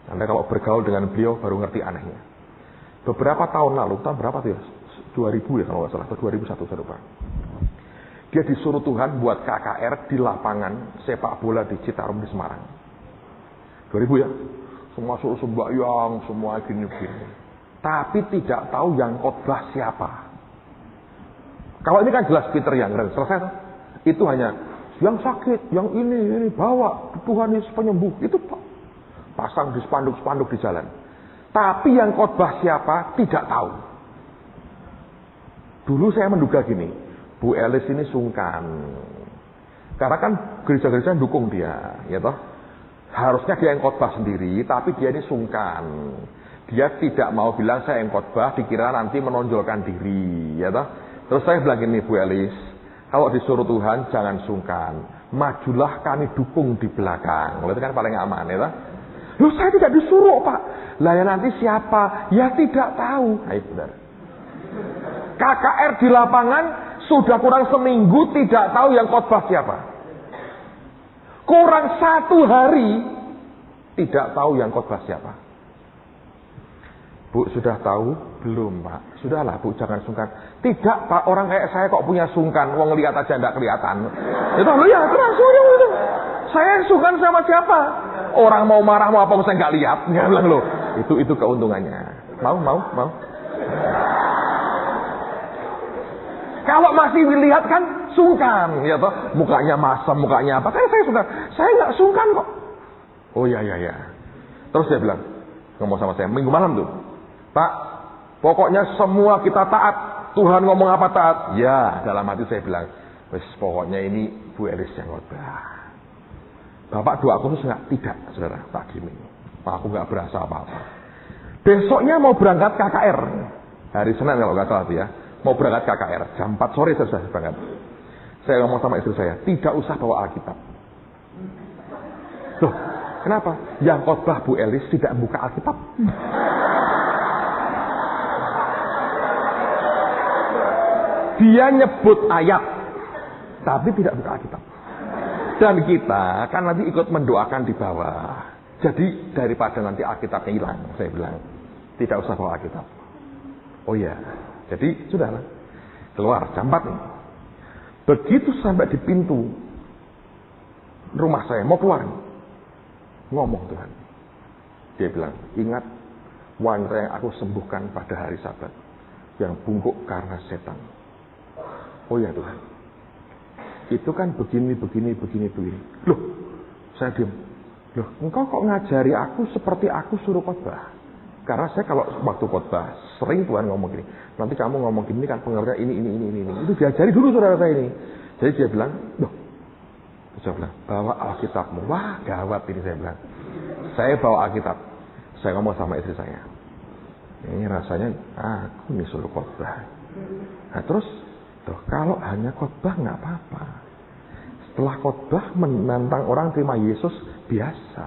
Anda kalau bergaul dengan beliau baru ngerti anehnya. Beberapa tahun lalu, tahun berapa tuh ya? 2000 ya kalau nggak salah, atau 2001 saya lupa. Dia disuruh Tuhan buat KKR di lapangan sepak bola di Citarum di Semarang. 2000 ya? Semua suruh sembahyang, semua gini-gini. Tapi tidak tahu yang khotbah siapa. Kalau ini kan jelas Peter Younger, selesai tuh. Itu hanya yang sakit, yang ini bawa Tuhan Yesus penyembuh. Itu pasang di spanduk-spanduk di jalan. Tapi yang khotbah siapa tidak tahu. Dulu saya menduga gini, Bu Elis ini sungkan. Karena kan gereja-gereja dukung dia, ya toh. Harusnya dia yang khotbah sendiri, tapi dia ini sungkan. Dia tidak mau bilang saya yang khotbah, dikira nanti menonjolkan diri, ya toh. Terus saya bilang gini, Bu Elis, kalau disuruh Tuhan jangan sungkan. Majulah kami dukung di belakang. Itu kan paling aman, ya toh. Loh saya tidak disuruh Pak. Lah ya nanti siapa? Ya tidak tahu. Nah, benar. KKR di lapangan sudah kurang seminggu tidak tahu yang khotbah siapa. Kurang 1 hari tidak tahu yang khotbah siapa. Bu sudah tahu? Belum Pak. Sudahlah Bu jangan sungkan. Tidak Pak, orang kayak saya kok punya sungkan. Wong lihat aja enggak kelihatan. Itu ya terus itu. Saya sungkan sama siapa? Orang mau marah mau apa saya nggak lihat. Dia bilang loh, itu keuntungannya. Mau. Kalau masih dilihat kan sungkan, ya toh. Mukanya masam, mukanya apa? Saya sungkan. Saya nggak sungkan kok. Oh ya. Terus dia bilang, ngomong sama saya minggu malam tuh, Pak, pokoknya semua kita taat. Tuhan ngomong apa taat? Ya, dalam hati saya bilang, wes pokoknya ini Bu Elis yang khotbah. Bapak doa khusus nggak? Tidak, saudara. Tak gini. Aku nggak berasa apa-apa. Besoknya mau berangkat KKR. Hari Senin kalau nggak salah ya. Mau berangkat KKR. Jam 4 sore saya sudah berangkat. Saya ngomong sama istri saya, tidak usah bawa Alkitab. Loh, kenapa? Yang khotbah Bu Elis tidak buka Alkitab. Dia nyebut ayat, tapi tidak buka Alkitab. Dan kita kan nanti ikut mendoakan di bawah. Jadi daripada nanti Alkitabnya hilang, saya bilang, tidak usah bawa Alkitab. Oh ya, jadi sudahlah. Keluar jam 4 nih. Begitu sampai di pintu rumah saya, mau keluar. Ngomong Tuhan. Dia bilang, ingat wanita yang aku sembuhkan pada hari Sabat. Yang bungkuk karena setan. Oh ya Tuhan. Itu kan begini. Loh, saya diam. Loh, engkau kok ngajari aku seperti aku suruh khotbah? Karena saya kalau waktu khotbah sering Tuhan ngomong gini. Nanti kamu ngomong gini kan pengertian ini. Itu diajari dulu saudara saya ini. Jadi dia bilang, loh. Saya bilang, bawa Alkitabmu. Wah, gawat ini saya bilang. Saya bawa Alkitab. Saya ngomong sama istri saya. Ini rasanya aku nih suruh khotbah. Nah terus kalau hanya khotbah nggak apa-apa. Setelah khotbah menantang orang terima Yesus biasa.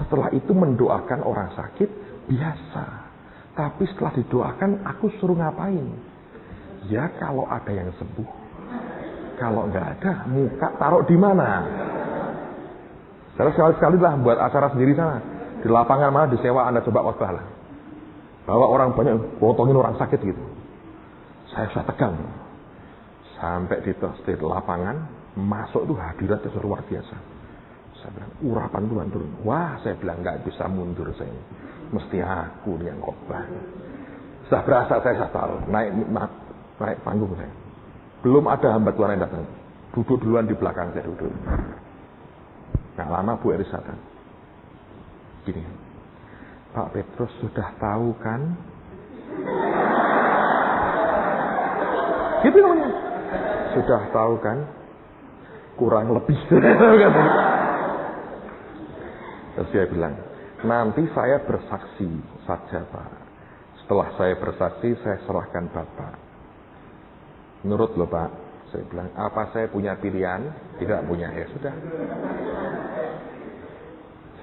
Setelah itu mendoakan orang sakit biasa. Tapi setelah didoakan, aku suruh ngapain? Ya kalau ada yang sembuh. Kalau nggak ada, muka taruh di mana? Saya sekali-sekali lah buat acara sendiri sana. Di lapangan mana disewa, Anda coba khotbah lah. Bawa orang banyak, potongin orang sakit gitu. Saya sudah tegang. Sampai di lapangan, masuk tuh hadirat yang luar biasa. Saya bilang, urapan Tuhan turun. Wah, saya bilang nggak bisa mundur saya. Mesti aku yang khotbah. Sudah berasa saya tahu naik panggung saya. Belum ada hamba Tuhan yang datang. Duduk duluan di belakang saya duduk. Nggak lama Bu Eris datang. Gini, Pak Petrus sudah tahu kan? Gitu namanya. Sudah tahu kan? Kurang lebih. Terus dia bilang, nanti saya bersaksi saja Pak. Setelah saya bersaksi, saya serahkan Bapak. Menurut lo Pak, saya bilang, apa saya punya pilihan? Tidak punya, ya sudah.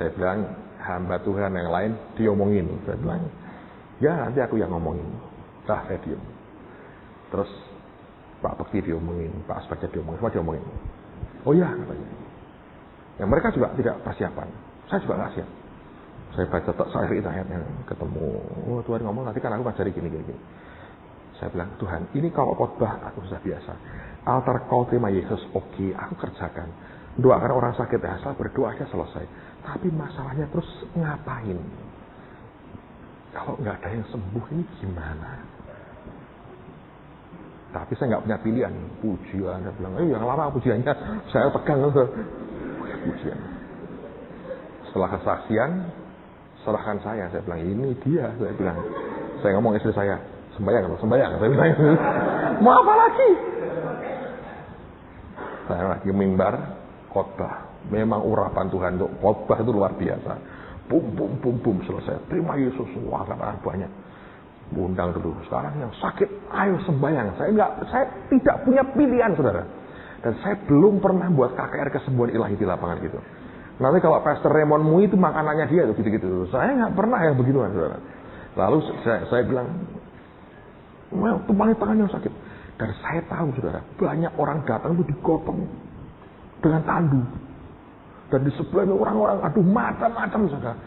Saya bilang, hamba Tuhan yang lain diomongin. Saya bilang, ya nanti aku yang ngomongin. Saya diem. Terus Pak Bekti diomongin, Pak Asbaja diomongin, semua diomongin. Oh iya katanya. Yang mereka juga tidak persiapan. Saya juga nggak siap. Saya baca ayatnya ketemu. Oh Tuhan ngomong nanti kan aku ngajari gini. Saya bilang Tuhan ini kalau khotbah aku sudah biasa. Altar kau terima Yesus oke, aku kerjakan. Doakan orang sakit ya, asal berdoa aja selesai. Tapi masalahnya terus ngapain? Kalau nggak ada yang sembuh ini gimana? Tapi saya nggak punya pilihan. Pujian, saya bilang, yang lama pujiannya saya tegang. Pujian. Setelah kesaksian, serahkan saya bilang ini dia. Saya bilang, saya ngomong istri saya, sembahyang. Saya bilang, mau apa lagi? Saya lagi mimbar khotbah. Memang urapan Tuhan untuk khotbah itu luar biasa. Bum selesai. Terima Yesus. Wah, kata banyak. Undang dulu. Sekarang yang sakit, ayo sembahyang. Saya tidak punya pilihan, saudara. Dan saya belum pernah buat KKR kesembuhan ilahi di lapangan gitu. Nanti kalau Pastor Raymond Mui itu makanannya dia tuh gitu-gitu. Saya nggak pernah yang begituan, saudara. Lalu saya bilang, tumpangin tangan yang sakit. Dan saya tahu, saudara, banyak orang datang itu digotong dengan tandu. Dan di sebelahnya orang-orang, aduh macam-macam, saudara.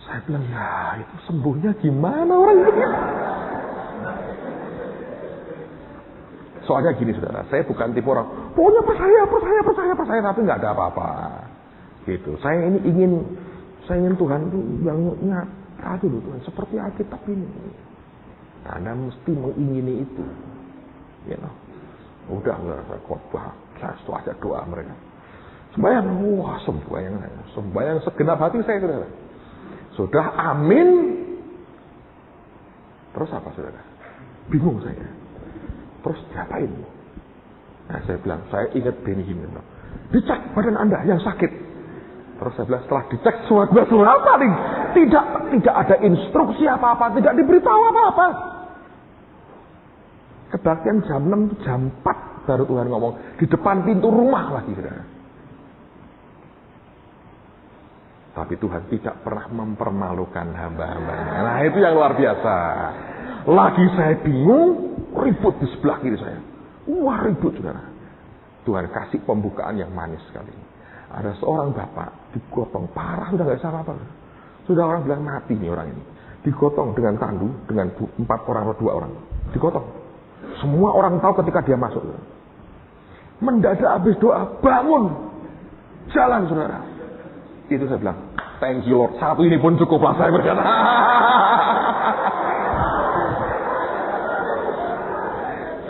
Saya bilang, ya itu sembuhnya gimana orang itu? Soalnya gini, saudara, saya bukan tipe orang, pokoknya percaya, tapi nggak ada apa-apa. Gitu. Saya ingin Tuhan itu yang nyata dulu, Tuhan, seperti Alkitab ini. Anda mesti mengingini itu. You know. Udah nggak saya khotbah, saya setelah aja doa mereka. Sembayang, wah sembayang segenap hati saya, saudara. Sudah amin. Terus apa, saudara? Bingung saya. Terus diapain? Nah, saya bilang, saya ingat Benny Hinn. Dicek badan Anda yang sakit. Terus saya bilang, setelah dicek surat apa nih? Tidak ada instruksi apa-apa, tidak diberitahu apa-apa. Kebaktian jam 6, jam 4 baru Tuhan ngomong di depan pintu rumah lagi, saudara. Tapi Tuhan tidak pernah mempermalukan hamba-hambanya. Nah itu yang luar biasa. Lagi saya bingung, ribut di sebelah kiri saya. Wah ribut, saudara. Tuhan kasih pembukaan yang manis sekali. Ada seorang bapak digotong parah, sudah nggak bisa apa-apa. Sudah orang bilang mati nih orang ini. Digotong dengan tandu, dengan 4 orang atau 2 orang. Digotong. Semua orang tahu ketika dia masuk. Mendadak habis doa, bangun. Jalan, saudara. Itu saya bilang, thank you Lord. Satu ini pun cukuplah, saya berkata.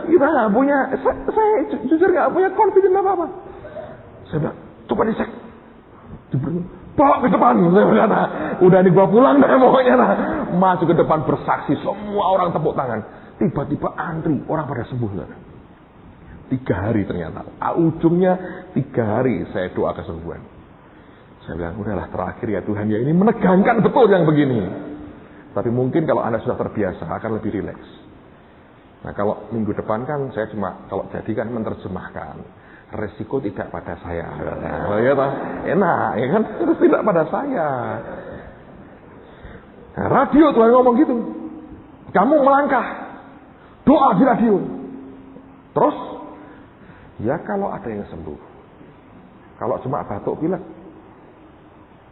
Kita nggak punya, saya jujur nggak punya confidence apa-apa. Saya bilang, coba dicek. Bawa ke depan, saya berkata. Udah nih gua pulang dah pokoknya. Masuk ke depan bersaksi, semua orang tepuk tangan. Tiba-tiba antri, orang pada sembuh. 3 hari ternyata. Ujungnya 3 hari saya doa kesembuhan. Saya bilang, udahlah terakhir ya Tuhan ya, ini menegangkan betul yang begini. Tapi mungkin kalau Anda sudah terbiasa akan lebih rileks. Nah kalau minggu depan kan saya cuma, kalau jadi kan menerjemahkan. Resiko tidak pada saya. Nah, ya, enak ya kan, terus tidak pada saya. Nah, radio Tuhan ngomong gitu. Kamu melangkah, doa di radio. Terus, ya kalau ada yang sembuh. Kalau cuma batuk pilek,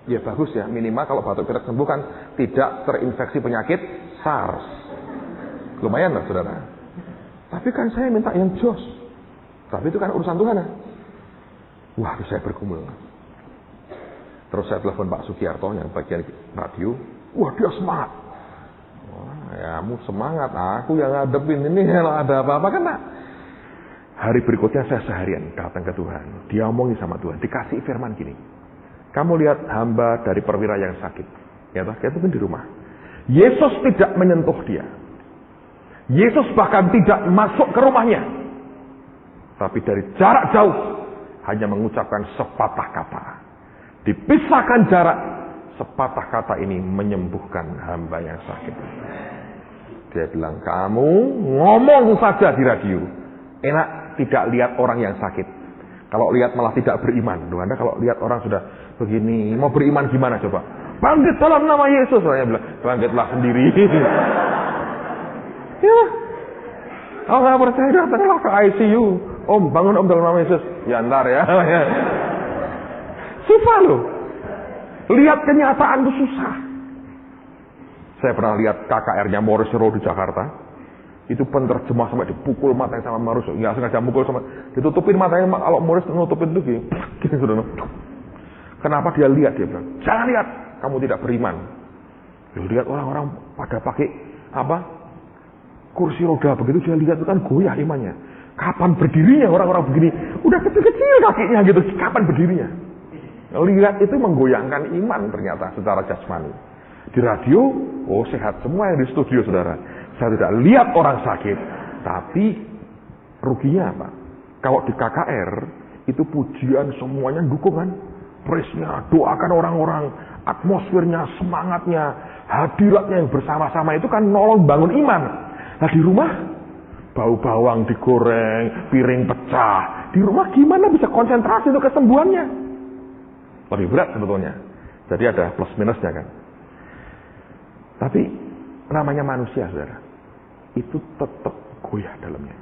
ya bagus ya. Minimal kalau batuk pilek sembuh kan tidak terinfeksi penyakit SARS. Lumayan lah saudara. Tapi kan saya minta yang jos. Tapi itu kan urusan Tuhan ya. Wah, saya bergumul. Terus saya telepon Pak Sugiarto yang bagian radio. Wah, dia semangat. Wah, ya kamu semangat. Aku yang ngadepin ini kalau ada apa-apa kan. Hari berikutnya saya seharian datang ke Tuhan. Dia omongin sama Tuhan. Dikasih firman gini. Kamu lihat hamba dari perwira yang sakit. Ya toh, kayak itu kan di rumah. Yesus tidak menyentuh dia. Yesus bahkan tidak masuk ke rumahnya. Tapi dari jarak jauh hanya mengucapkan sepatah kata. Dipisahkan jarak, sepatah kata ini menyembuhkan hamba yang sakit. Dia bilang, kamu ngomong saja di radio. Enak tidak lihat orang yang sakit. Kalau lihat malah tidak beriman. Anda kalau lihat orang sudah begini, mau beriman gimana coba? Bangkit dalam nama Yesus. Saya bilang, bangkitlah sendiri. Ya, kalau nggak percaya datanglah ke ICU. Om, bangun om dalam nama Yesus. Ya ntar ya. Susah loh. Lihat kenyataan itu susah. Saya pernah lihat KKR-nya Morris Road di Jakarta. Itu penerjemah sampai dipukul matanya sama Morris. Nggak sengaja mukul sama. Ditutupin matanya. Kalau Morris nutupin itu gini sudah. Kenapa dia lihat? Dia bilang, jangan lihat. Kamu tidak beriman. Lihat orang-orang pada pakai apa? Kursi roda begitu. Dia lihat itu kan goyah imannya. Kapan berdirinya orang-orang begini? Udah kecil-kecil kakinya gitu. Kapan berdirinya? Lihat itu menggoyangkan iman ternyata secara jasmani. Di radio, oh sehat semua yang di studio saudara. Saya tidak lihat orang sakit. Tapi ruginya apa? Kalau di KKR, itu pujian semuanya dukungan. Praise-nya, doakan orang-orang. Atmosfernya, semangatnya, hadiratnya yang bersama-sama itu kan nolong bangun iman. Nah di rumah, bau bawang digoreng, piring pecah. Di rumah gimana bisa konsentrasi untuk kesembuhannya? Lebih berat sebetulnya. Jadi ada plus minusnya kan. Tapi namanya manusia saudara. Itu tetap goyah dalamnya.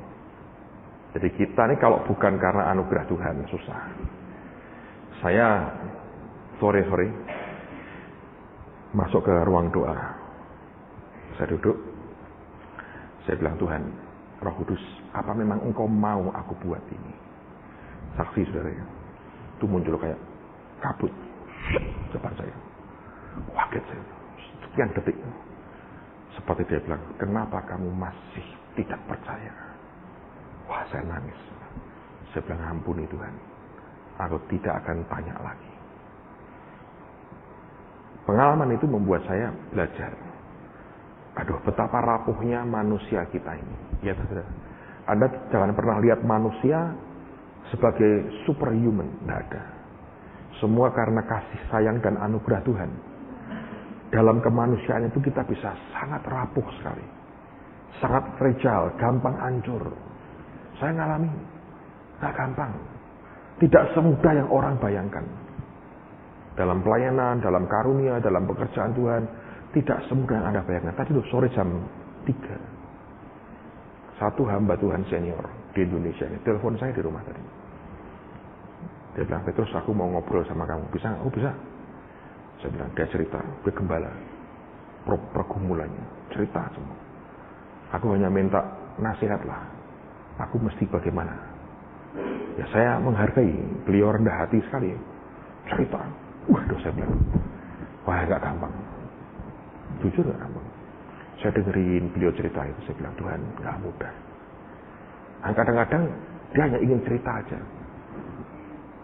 Jadi kita ini kalau bukan karena anugerah Tuhan susah. Saya sore masuk ke ruang doa. Saya duduk. Saya bilang, Tuhan, Roh Kudus, apa memang Engkau mau aku buat ini? Saksi saudara ya. Itu muncul kayak kabut depan saya. Kaget saya. Sekian detik. Seperti dia bilang, kenapa kamu masih tidak percaya? Wah, saya nangis. Saya bilang, ampuni Tuhan. Aku tidak akan tanya lagi. Pengalaman itu membuat saya belajar. Aduh, betapa rapuhnya manusia kita ini. Ya, saudara. Anda jangan pernah lihat manusia sebagai superhuman. Tidak ada. Semua karena kasih sayang dan anugerah Tuhan. Dalam kemanusiaan itu kita bisa sangat rapuh sekali. Sangat fragile, gampang hancur. Saya ngalami. Tidak gampang. Tidak semudah yang orang bayangkan. Dalam pelayanan, dalam karunia, dalam pekerjaan Tuhan. Tidak semudah yang Anda bayangkan. Tadi sore jam 3. Satu hamba Tuhan senior di Indonesia ini. Telepon saya di rumah tadi. Dia bilang, Petrus aku mau ngobrol sama kamu. Bisa nggak? Oh bisa. Saya bilang, dia cerita. Dia gembala. Pergumulannya. Cerita semua. Aku hanya minta nasihat lah. Aku mesti bagaimana. Ya saya menghargai. Beliau rendah hati sekali. Cerita. Waduh saya bilang. Wah gak gampang. Jujur gak gampang. Saya dengerin beliau cerita itu. Saya bilang, Tuhan gak mudah. Kadang-kadang dia hanya ingin cerita aja.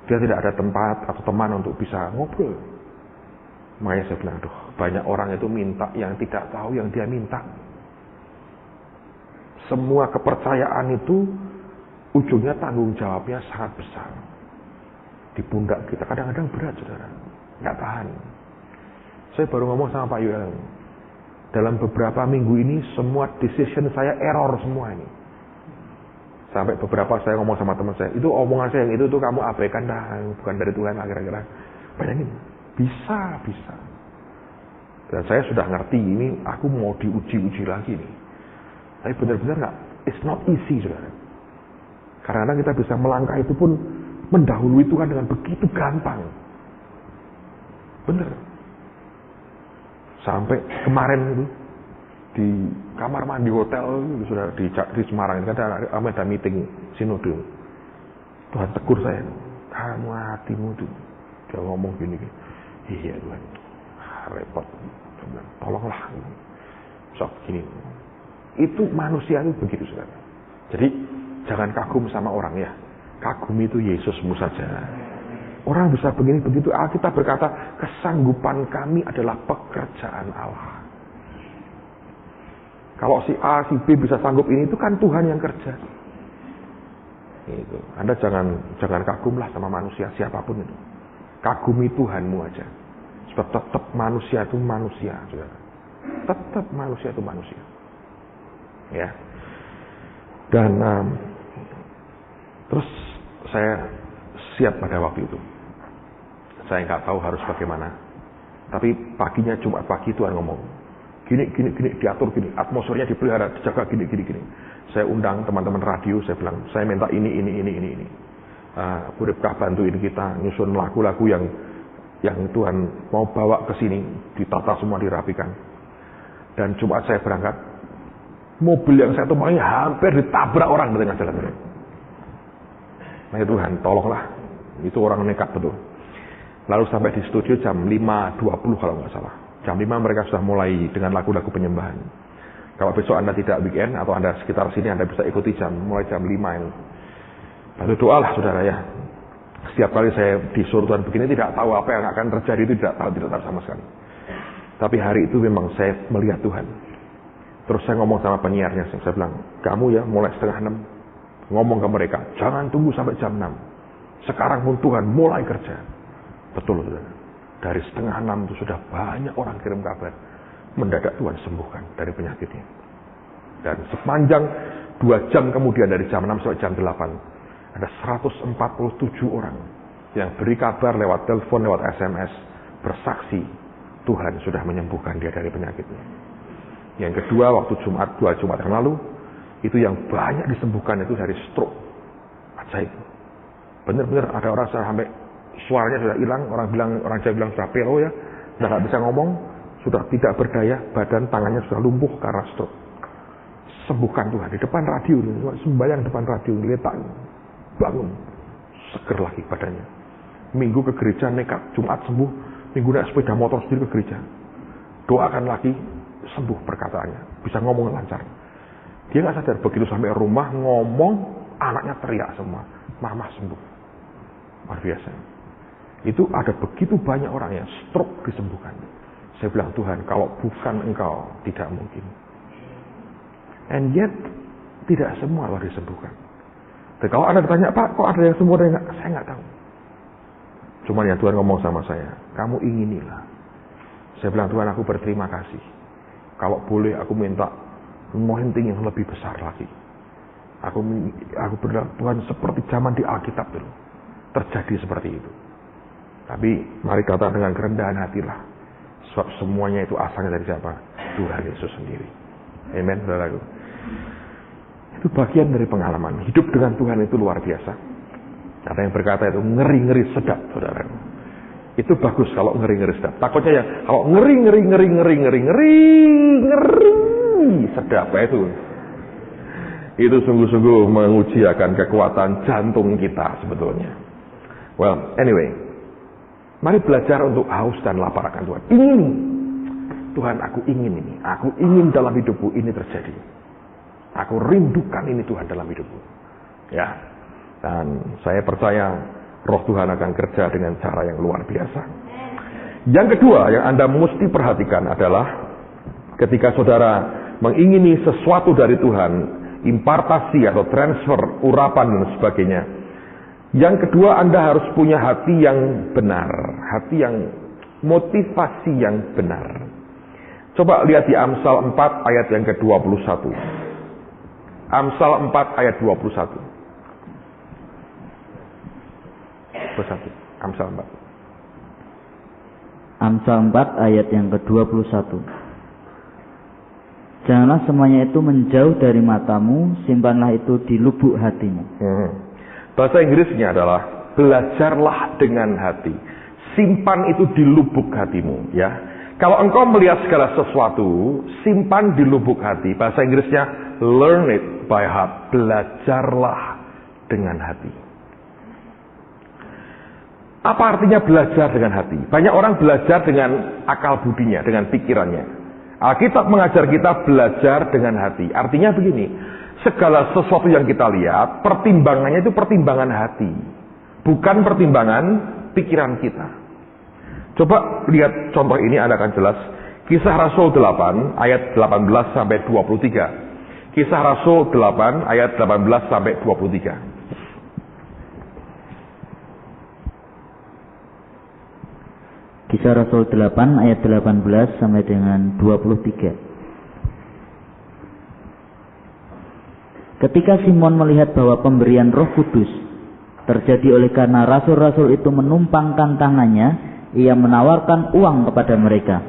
Dia tidak ada tempat atau teman untuk bisa ngobrol. Makanya saya bilang, aduh, banyak orang itu minta yang tidak tahu yang dia minta. Semua kepercayaan itu ujungnya tanggung jawabnya sangat besar. Di pundak kita kadang-kadang berat, saudara. Nggak tahan. Saya baru ngomong sama Pak Yuel. Dalam beberapa minggu ini semua decision saya error semua ini. Sampai beberapa saya ngomong sama teman saya, itu omongan saya yang itu tuh kamu abaikan dah, bukan dari Tuhan akhir-akhir. Bayangin, bisa. Dan saya sudah ngerti ini, aku mau diuji-uji lagi nih. Tapi benar-benar nggak, it's not easy, saudara. Karena kita bisa melangkah itu pun mendahului Tuhan dengan begitu gampang. Bener. Sampai kemarin itu di kamar mandi hotel itu sudah di Semarang, kan ada meeting sinode. Tuhan tegur saya, kamu hatimu itu, dia ngomong gini, iya Tuhan, repot. Tolonglah, sok gini. Itu manusia itu begitu, saudara. Jadi jangan kagum sama orang ya. Kagumi itu Yesusmu saja. Orang bisa begini begitu. Alkitab berkata, kesanggupan kami adalah pekerjaan Allah. Kalau si A, si B bisa sanggup ini, itu kan Tuhan yang kerja. Itu. Anda jangan kagumlah sama manusia siapapun itu. Kagumi Tuhanmu aja. Sebab tetap manusia itu manusia, saudara. Tetap manusia itu manusia. Ya. Dan terus saya siap pada waktu itu. Saya nggak tahu harus bagaimana. Tapi paginya Jumat pagi Tuhan ngomong, gini, diatur gini, atmosfernya dipelihara, dijaga gini. Saya undang teman-teman radio, saya bilang, saya minta ini. Bu Ripkah bantuin kita nyusun lagu-lagu yang Tuhan mau bawa ke sini, ditata semua, dirapikan. Dan Jumat saya berangkat, mobil yang saya tumpangi hampir ditabrak orang di tengah jalan. Nah Tuhan, tolonglah. Itu orang nekat betul. Lalu sampai di studio jam 5.20 kalau nggak salah. Jam 5 mereka sudah mulai dengan lagu-lagu penyembahan. Kalau besok Anda tidak weekend atau Anda sekitar sini, Anda bisa ikuti mulai jam 5 ini. Lalu doalah saudara ya. Setiap kali saya disuruh Tuhan begini, tidak tahu apa yang akan terjadi, itu tidak tahu sama sekali. Tapi hari itu memang saya melihat Tuhan. Terus saya ngomong sama penyiarnya, saya bilang, kamu ya mulai 5:30 ngomong ke mereka, jangan tunggu sampai jam 6. Sekarang pun Tuhan mulai kerja. Betul, saudara. Dari 5:30 itu sudah banyak orang kirim kabar. Mendadak Tuhan sembuhkan dari penyakitnya. Dan sepanjang 2 jam kemudian dari jam 6 sampai jam 8, ada 147 orang yang beri kabar lewat telepon, lewat SMS, bersaksi Tuhan sudah menyembuhkan dia dari penyakitnya. Yang kedua, waktu 2 Jumat yang lalu, itu yang banyak disembuhkan itu dari stroke. Ajaib. Benar-benar ada orang sampai suaranya sudah hilang, orang Jawa bilang sudah pelo ya, sudah nggak bisa ngomong, sudah tidak berdaya, badan tangannya sudah lumpuh karena stroke. Sembuhkan Tuhan di depan radio, sembahyang depan radio, letak, bangun, seger lagi badannya. Minggu ke gereja nekat, Jumat sembuh, Minggu naik sepeda motor sendiri ke gereja. Doakan lagi, sembuh perkataannya, bisa ngomong lancar. Dia nggak sadar begitu sampai rumah ngomong, anaknya teriak semua, mama sembuh. Luar biasa. Itu ada begitu banyak orang yang stroke disembuhkan. Saya bilang, Tuhan, kalau bukan Engkau, tidak mungkin. And yet, tidak semua orang disembuhkan. Dan kalau Anda bertanya, Pak, kok ada yang sembuh dan enggak? Saya nggak tahu. Cuman ya Tuhan ngomong sama saya, kamu inginilah. Saya bilang, Tuhan, aku berterima kasih. Kalau boleh aku minta anointing yang lebih besar lagi. Aku berdoa, Tuhan, seperti zaman di Alkitab dulu. Terjadi seperti itu. Tapi mari kata dengan kerendahan hatilah. Sebab semuanya itu asalnya dari siapa? Tuhan Yesus sendiri. Amen, saudaraku. Itu bagian dari pengalaman. Hidup dengan Tuhan itu luar biasa. Ada yang berkata itu ngeri-ngeri sedap, saudaraku. Itu bagus kalau ngeri-ngeri sedap. Takutnya ya, kalau ngeri sedap itu. Itu sungguh-sungguh menguji akan kekuatan jantung kita sebetulnya. Well, anyway. Mari belajar untuk haus dan lapar akan Tuhan. Ingin. Tuhan, aku ingin ini. Aku ingin dalam hidupku ini terjadi. Aku rindukan ini Tuhan dalam hidupku. Ya. Dan saya percaya Roh Tuhan akan kerja dengan cara yang luar biasa. Yang kedua yang Anda mesti perhatikan adalah ketika saudara mengingini sesuatu dari Tuhan, impartasi atau transfer, urapan dan sebagainya. Yang kedua, Anda harus punya hati yang benar, hati yang motivasi yang benar. Coba lihat di Amsal 4 ayat yang ke-21. Amsal 4 ayat 21. Bersatu. Amsal 4. Amsal 4 ayat yang ke-21. Janganlah semuanya itu menjauh dari matamu, simpanlah itu di lubuk hatimu. Bahasa Inggrisnya adalah belajarlah dengan hati. Simpan itu di lubuk hatimu, ya. Kalau engkau melihat segala sesuatu, simpan di lubuk hati. Bahasa Inggrisnya learn it by heart. Belajarlah dengan hati. Apa artinya belajar dengan hati? Banyak orang belajar dengan akal budinya, dengan pikirannya. Alkitab mengajar kita belajar dengan hati. Artinya begini, segala sesuatu yang kita lihat, pertimbangannya itu pertimbangan hati. Bukan pertimbangan pikiran kita. Coba lihat contoh ini, Anda akan jelas. Kisah Rasul 8 ayat 18 sampai 23. Kisah Rasul 8 ayat 18 sampai 23. Kisah Rasul 8 ayat 18 sampai dengan 23. Ketika Simon melihat bahwa pemberian Roh Kudus terjadi oleh karena rasul-rasul itu menumpangkan tangannya, ia menawarkan uang kepada mereka,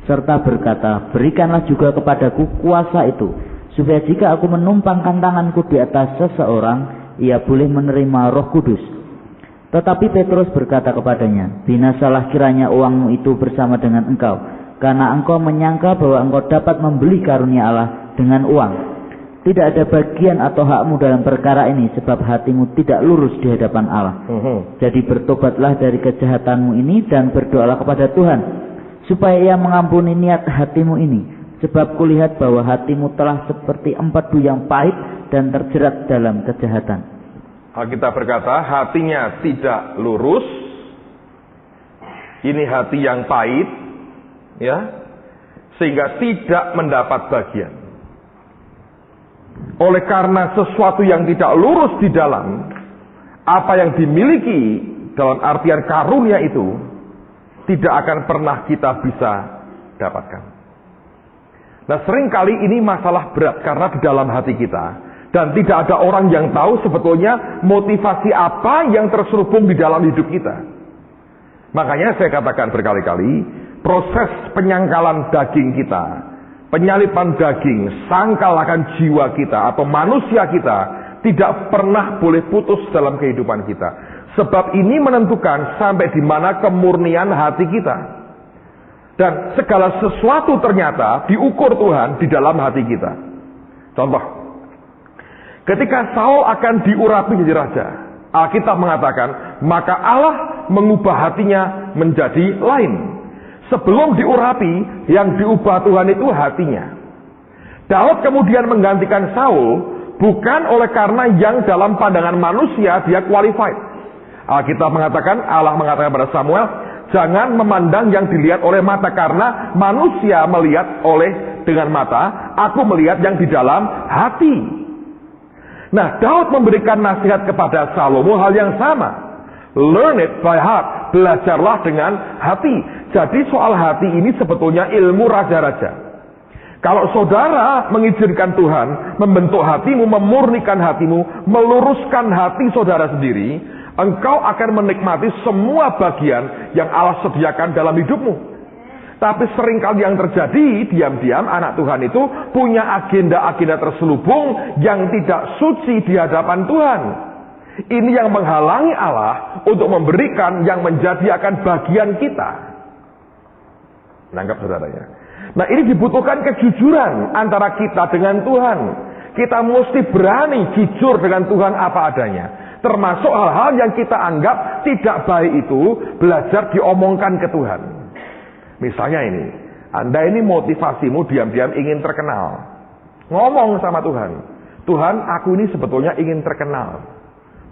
serta berkata, berikanlah juga kepadaku kuasa itu, supaya jika aku menumpangkan tanganku di atas seseorang, ia boleh menerima Roh Kudus. Tetapi Petrus berkata kepadanya, binasalah kiranya uangmu itu bersama dengan engkau, karena engkau menyangka bahwa engkau dapat membeli karunia Allah dengan uang. Tidak ada bagian atau hakmu dalam perkara ini, sebab hatimu tidak lurus di hadapan Allah. Jadi bertobatlah dari kejahatanmu ini dan berdoalah kepada Tuhan, supaya ia mengampuni niat hatimu ini. Sebab kulihat bahwa hatimu telah seperti empedu yang pahit dan terjerat dalam kejahatan. Alkitab berkata, hatinya tidak lurus. Ini hati yang pahit, ya, sehingga tidak mendapat bagian. Oleh karena sesuatu yang tidak lurus di dalam, apa yang dimiliki dalam artian karunia itu tidak akan pernah kita bisa dapatkan. Nah, seringkali ini masalah berat karena di dalam hati kita. Dan tidak ada orang yang tahu sebetulnya motivasi apa yang terselubung di dalam hidup kita. Makanya saya katakan berkali-kali, proses penyangkalan daging kita, penyalipan daging, sangkal akan jiwa kita atau manusia kita, tidak pernah boleh putus dalam kehidupan kita. Sebab ini menentukan sampai di mana kemurnian hati kita. Dan segala sesuatu ternyata diukur Tuhan di dalam hati kita. Contoh, ketika Saul akan diurapi jadi raja, Alkitab mengatakan, maka Allah mengubah hatinya menjadi lain. Sebelum diurapi, yang diubah Tuhan itu hatinya. Daud kemudian menggantikan Saul, bukan oleh karena yang dalam pandangan manusia dia qualified. Alkitab mengatakan, Allah mengatakan pada Samuel, jangan memandang yang dilihat oleh mata, karena manusia melihat dengan mata, aku melihat yang di dalam hati. Nah, Daud memberikan nasihat kepada Salomo hal yang sama. Learn it by heart. Belajarlah dengan hati. Jadi soal hati ini sebetulnya ilmu raja-raja. Kalau saudara mengizinkan Tuhan membentuk hatimu, memurnikan hatimu, meluruskan hati saudara sendiri, engkau akan menikmati semua bagian yang Allah sediakan dalam hidupmu. Tapi seringkali yang terjadi, diam-diam anak Tuhan itu punya agenda-agenda terselubung yang tidak suci di hadapan Tuhan. Ini yang menghalangi Allah untuk memberikan yang menjadi akan bagian kita. Menangkap saudaranya? Nah, ini dibutuhkan kejujuran antara kita dengan Tuhan. Kita mesti berani jujur dengan Tuhan apa adanya. Termasuk hal-hal yang kita anggap tidak baik itu belajar diomongkan ke Tuhan. Misalnya ini, Anda ini motivasimu diam-diam ingin terkenal. Ngomong sama Tuhan, Tuhan, aku ini sebetulnya ingin terkenal.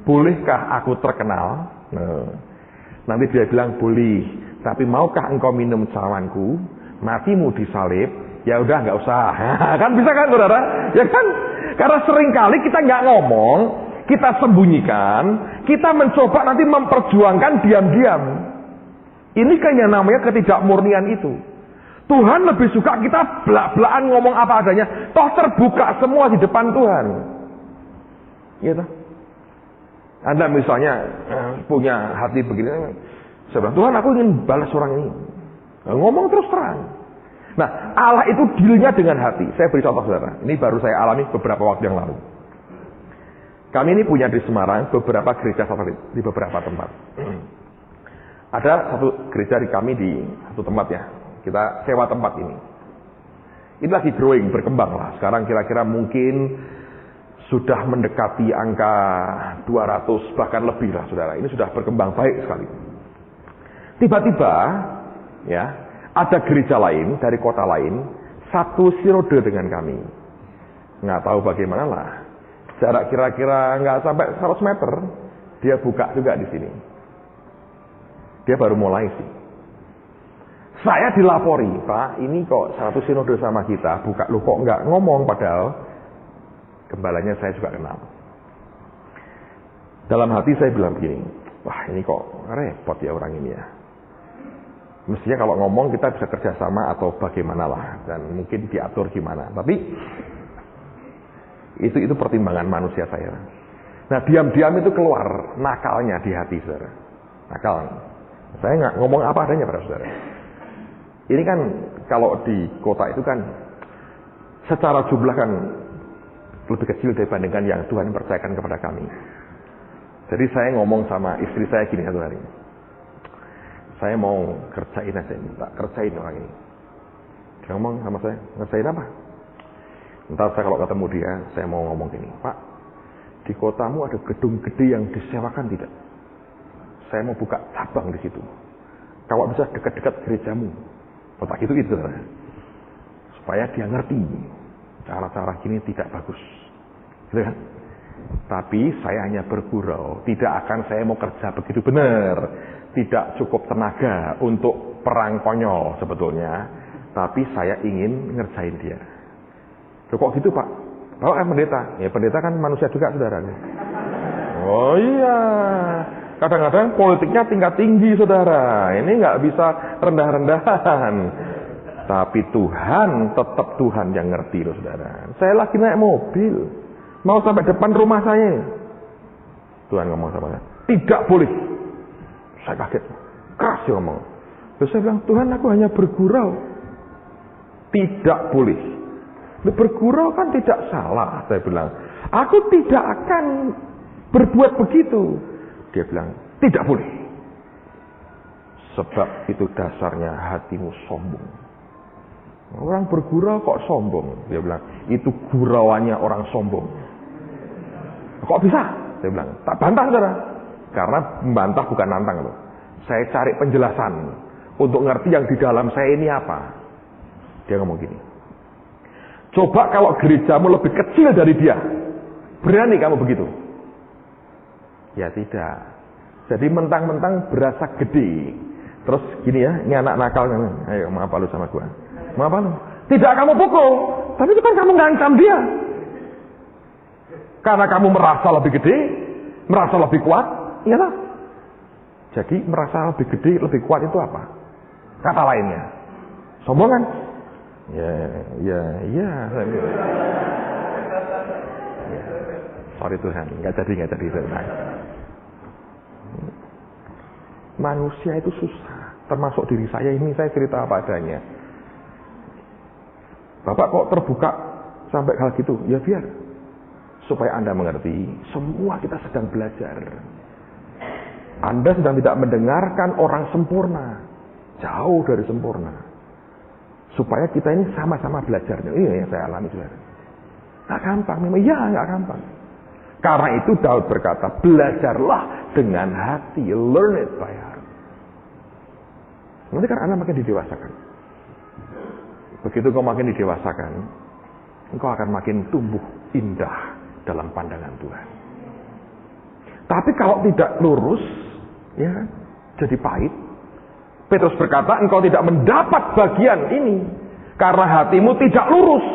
Bolehkah aku terkenal? Nah, nanti dia bilang boleh. Tapi maukah engkau minum cawanku? Matimu disalib? Ya udah nggak usah. Kan bisa kan saudara? Ya kan? Karena seringkali kita nggak ngomong, kita sembunyikan, kita mencoba nanti memperjuangkan diam-diam. Ini kan yang namanya ketidakmurnian itu. Tuhan lebih suka kita belak-belakan ngomong apa adanya. Toh terbuka semua di depan Tuhan. Gitu. Anda misalnya punya hati begini. Saya bilang, Tuhan aku ingin balas orang ini. Ngomong terus terang. Nah, Allah itu dealnya dengan hati. Saya beri contoh saudara. Ini baru saya alami beberapa waktu yang lalu. Kami ini punya di Semarang beberapa gereja favorit di beberapa tempat. Ada satu gereja di kami di satu tempat ya. Kita sewa tempat ini. Ini lagi growing, berkembang lah. Sekarang kira-kira mungkin sudah mendekati angka 200 bahkan lebih lah saudara. Ini sudah berkembang baik sekali. Tiba-tiba ya, ada gereja lain dari kota lain satu sinode dengan kami. Nggak tahu bagaimana lah. Jarak kira-kira nggak sampai 100 meter dia buka juga di sini. Dia baru mulai sih. Saya dilapori, Pak, ini kok satu sinode sama kita, buka, lu kok nggak ngomong, padahal gembalanya saya juga kenal. Dalam hati saya bilang begini, wah ini kok repot ya orang ini ya. Mestinya kalau ngomong kita bisa kerjasama atau bagaimana lah, dan mungkin diatur gimana. Tapi itu pertimbangan manusia saya. Nah diam-diam itu keluar nakalnya di hati saudara. Nakal. Saya nggak ngomong apa adanya pada saudara. Ini kan kalau di kota itu kan secara jumlah kan lebih kecil dibandingkan yang Tuhan percayakan kepada kami. Jadi saya ngomong sama istri saya gini satu hari. Saya mau kerjain aja, minta kerjain orang ini. Dia ngomong sama saya, ngerjain apa? Ntar saya kalau ketemu dia, saya mau ngomong gini, Pak, di kotamu ada gedung gede yang disewakan tidak? Saya mau buka cabang di situ. Kalau bisa dekat-dekat gerejamu. Otak itu supaya dia ngerti cara-cara gini tidak bagus, gitu kan? Tapi saya hanya bergurau, tidak akan saya mau kerja begitu benar, tidak cukup tenaga untuk perang konyol sebetulnya, tapi saya ingin ngerjain dia. Loh, kok gitu Pak? Oh pendeta, ya pendeta kan manusia juga saudara. Oh iya. Kadang-kadang politiknya tingkat tinggi saudara. Ini nggak bisa rendah-rendahan. Tapi Tuhan tetap Tuhan yang ngerti loh saudara. Saya lagi naik mobil. Mau sampai depan rumah saya. Tuhan ngomong sama saya. Tidak boleh. Saya kaget. Keras dia ngomong. Terus saya bilang, Tuhan aku hanya bergurau. Tidak boleh. Bergurau kan tidak salah. Saya bilang. Aku tidak akan berbuat begitu. Dia bilang, tidak boleh. Sebab itu dasarnya hatimu sombong. Orang bergurau kok sombong? Dia bilang, itu gurauannya orang sombong. Kok bisa? Dia bilang, tak bantah saudara. Karena membantah bukan nantang loh. Saya cari penjelasan untuk ngerti yang di dalam saya ini apa. Dia ngomong gini. Coba kalau gerejamu lebih kecil dari dia. Berani kamu begitu? Ya tidak. Jadi mentang-mentang berasa gede. Terus gini ya, ini anak nakal. Ayo mau apa lu sama gua? Mau apa lu? Tidak kamu pukul. Tapi itu kan kamu ngancam dia. Karena kamu merasa lebih gede, merasa lebih kuat, iyalah. Jadi merasa lebih gede, lebih kuat itu apa? Kata lainnya. Sombong kan? Ya. Sorry Tuhan, nggak jadi. Manusia itu susah, termasuk diri saya ini, saya cerita apa adanya. Bapak kok terbuka sampai hal gitu? Ya biar, supaya Anda mengerti, semua kita sedang belajar. Anda sedang tidak mendengarkan orang sempurna, jauh dari sempurna. Supaya kita ini sama-sama belajar. Ini yang saya alami juga. Nggak gampang, memang ya nggak gampang. Karena itu Daud berkata, belajarlah dengan hati, learn it by heart. Nanti kan Anda makin didewasakan. Begitu kau makin didewasakan, engkau akan makin tumbuh indah dalam pandangan Tuhan. Tapi kalau tidak lurus, ya jadi pahit. Petrus berkata, engkau tidak mendapat bagian ini karena hatimu tidak lurus.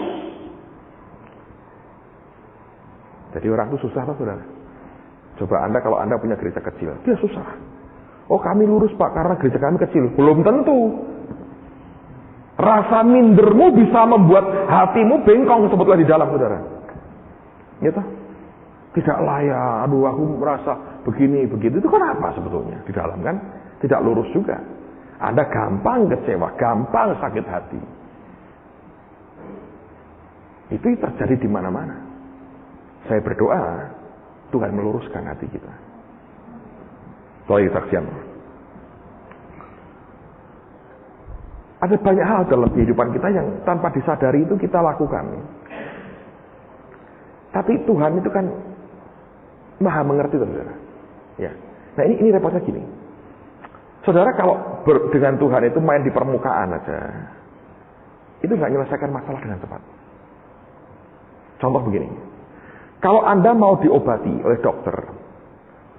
Jadi orang itu susah Pak saudara. Coba Anda kalau Anda punya gereja kecil, dia susah. Oh kami lurus Pak karena gereja kami kecil. Belum tentu. Rasa mindermu bisa membuat hatimu bengkong sebetulnya di dalam saudara. Gitu. Tidak layak. Aduh aku merasa begini begitu. Itu kenapa sebetulnya di dalam kan? Tidak lurus juga. Anda gampang kecewa, gampang sakit hati. Itu terjadi di mana-mana. Saya berdoa, Tuhan meluruskan hati kita. Soal saksian. Ada banyak hal dalam kehidupan kita yang tanpa disadari itu kita lakukan. Tapi Tuhan itu kan maha mengerti, saudara. Ya. Nah ini repotnya gini. Saudara kalau dengan Tuhan itu main di permukaan aja, itu nggak menyelesaikan masalah dengan cepat. Contoh begini. Kalau Anda mau diobati oleh dokter,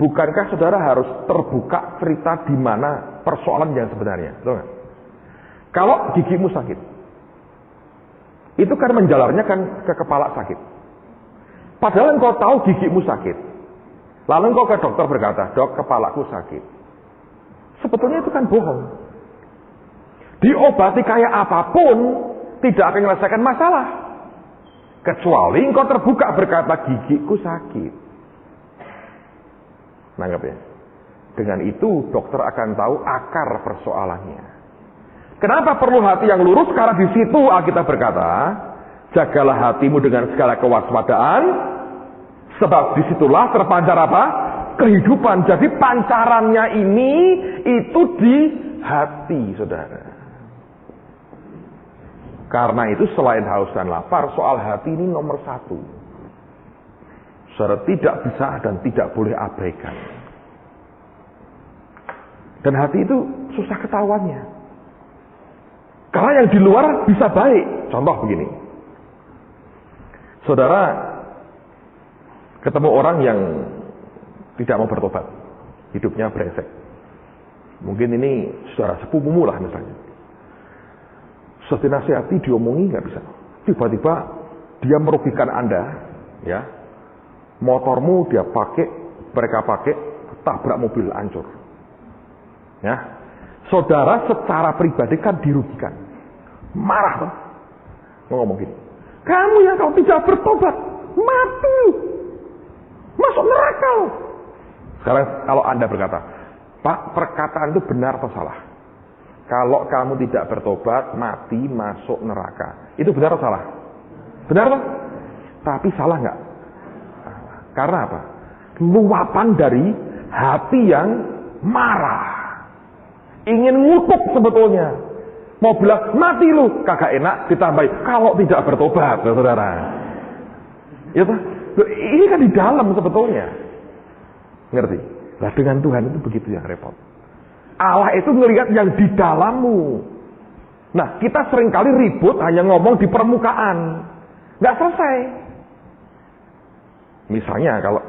bukankah saudara harus terbuka cerita di mana persoalan yang sebenarnya? Betul nggak? Kalau gigimu sakit, itu kan menjalarnya kan ke kepala sakit. Padahal engkau tahu gigimu sakit. Lalu engkau ke dokter berkata, "Dok, kepalaku sakit." Sebetulnya itu kan bohong. Diobati kayak apapun tidak akan menyelesaikan masalah. Kecuali engkau terbuka berkata, "Gigiku sakit." Nanggap ya. Dengan itu dokter akan tahu akar persoalannya. Kenapa perlu hati yang lurus? Karena di situ Alkitab berkata, jagalah hatimu dengan segala kewaspadaan, sebab disitulah terpancar apa? Kehidupan. Jadi pancarannya ini itu di hati, saudara. Karena itu selain haus dan lapar, soal hati ini nomor satu. Saudara tidak bisa dan tidak boleh abaikan. Dan hati itu susah ketahuannya. Karena yang di luar bisa baik. Contoh begini. Saudara ketemu orang yang tidak mau bertobat. Hidupnya brengsek. Mungkin ini saudara sepupumu lah misalnya. Sudah dinasihati, diomongi nggak bisa. Tiba-tiba dia merugikan Anda. Ya. Motormu dia pakai, mereka pakai, tabrak mobil, hancur. Ya. Saudara secara pribadi kan dirugikan. Marah tuh. Mau ngomong gini. Kamu yang kalau tidak bertobat, mati. Masuk neraka. Sekarang kalau Anda berkata, "Pak, perkataan itu benar atau salah? Kalau kamu tidak bertobat, mati, masuk neraka." Itu benar atau salah? Benar toh? Tapi salah nggak? Karena apa? Luapan dari hati yang marah. Ingin ngutuk sebetulnya. Mau bilang, mati lu. Kagak enak, ditambahin. Kalau tidak bertobat, saudara. Ya toh? Ini kan di dalam sebetulnya. Ngerti? Nah dengan Tuhan itu begitu yang repot. Allah itu ngelihat yang di dalammu. Nah kita seringkali ribut hanya ngomong di permukaan. Nggak selesai. Misalnya kalau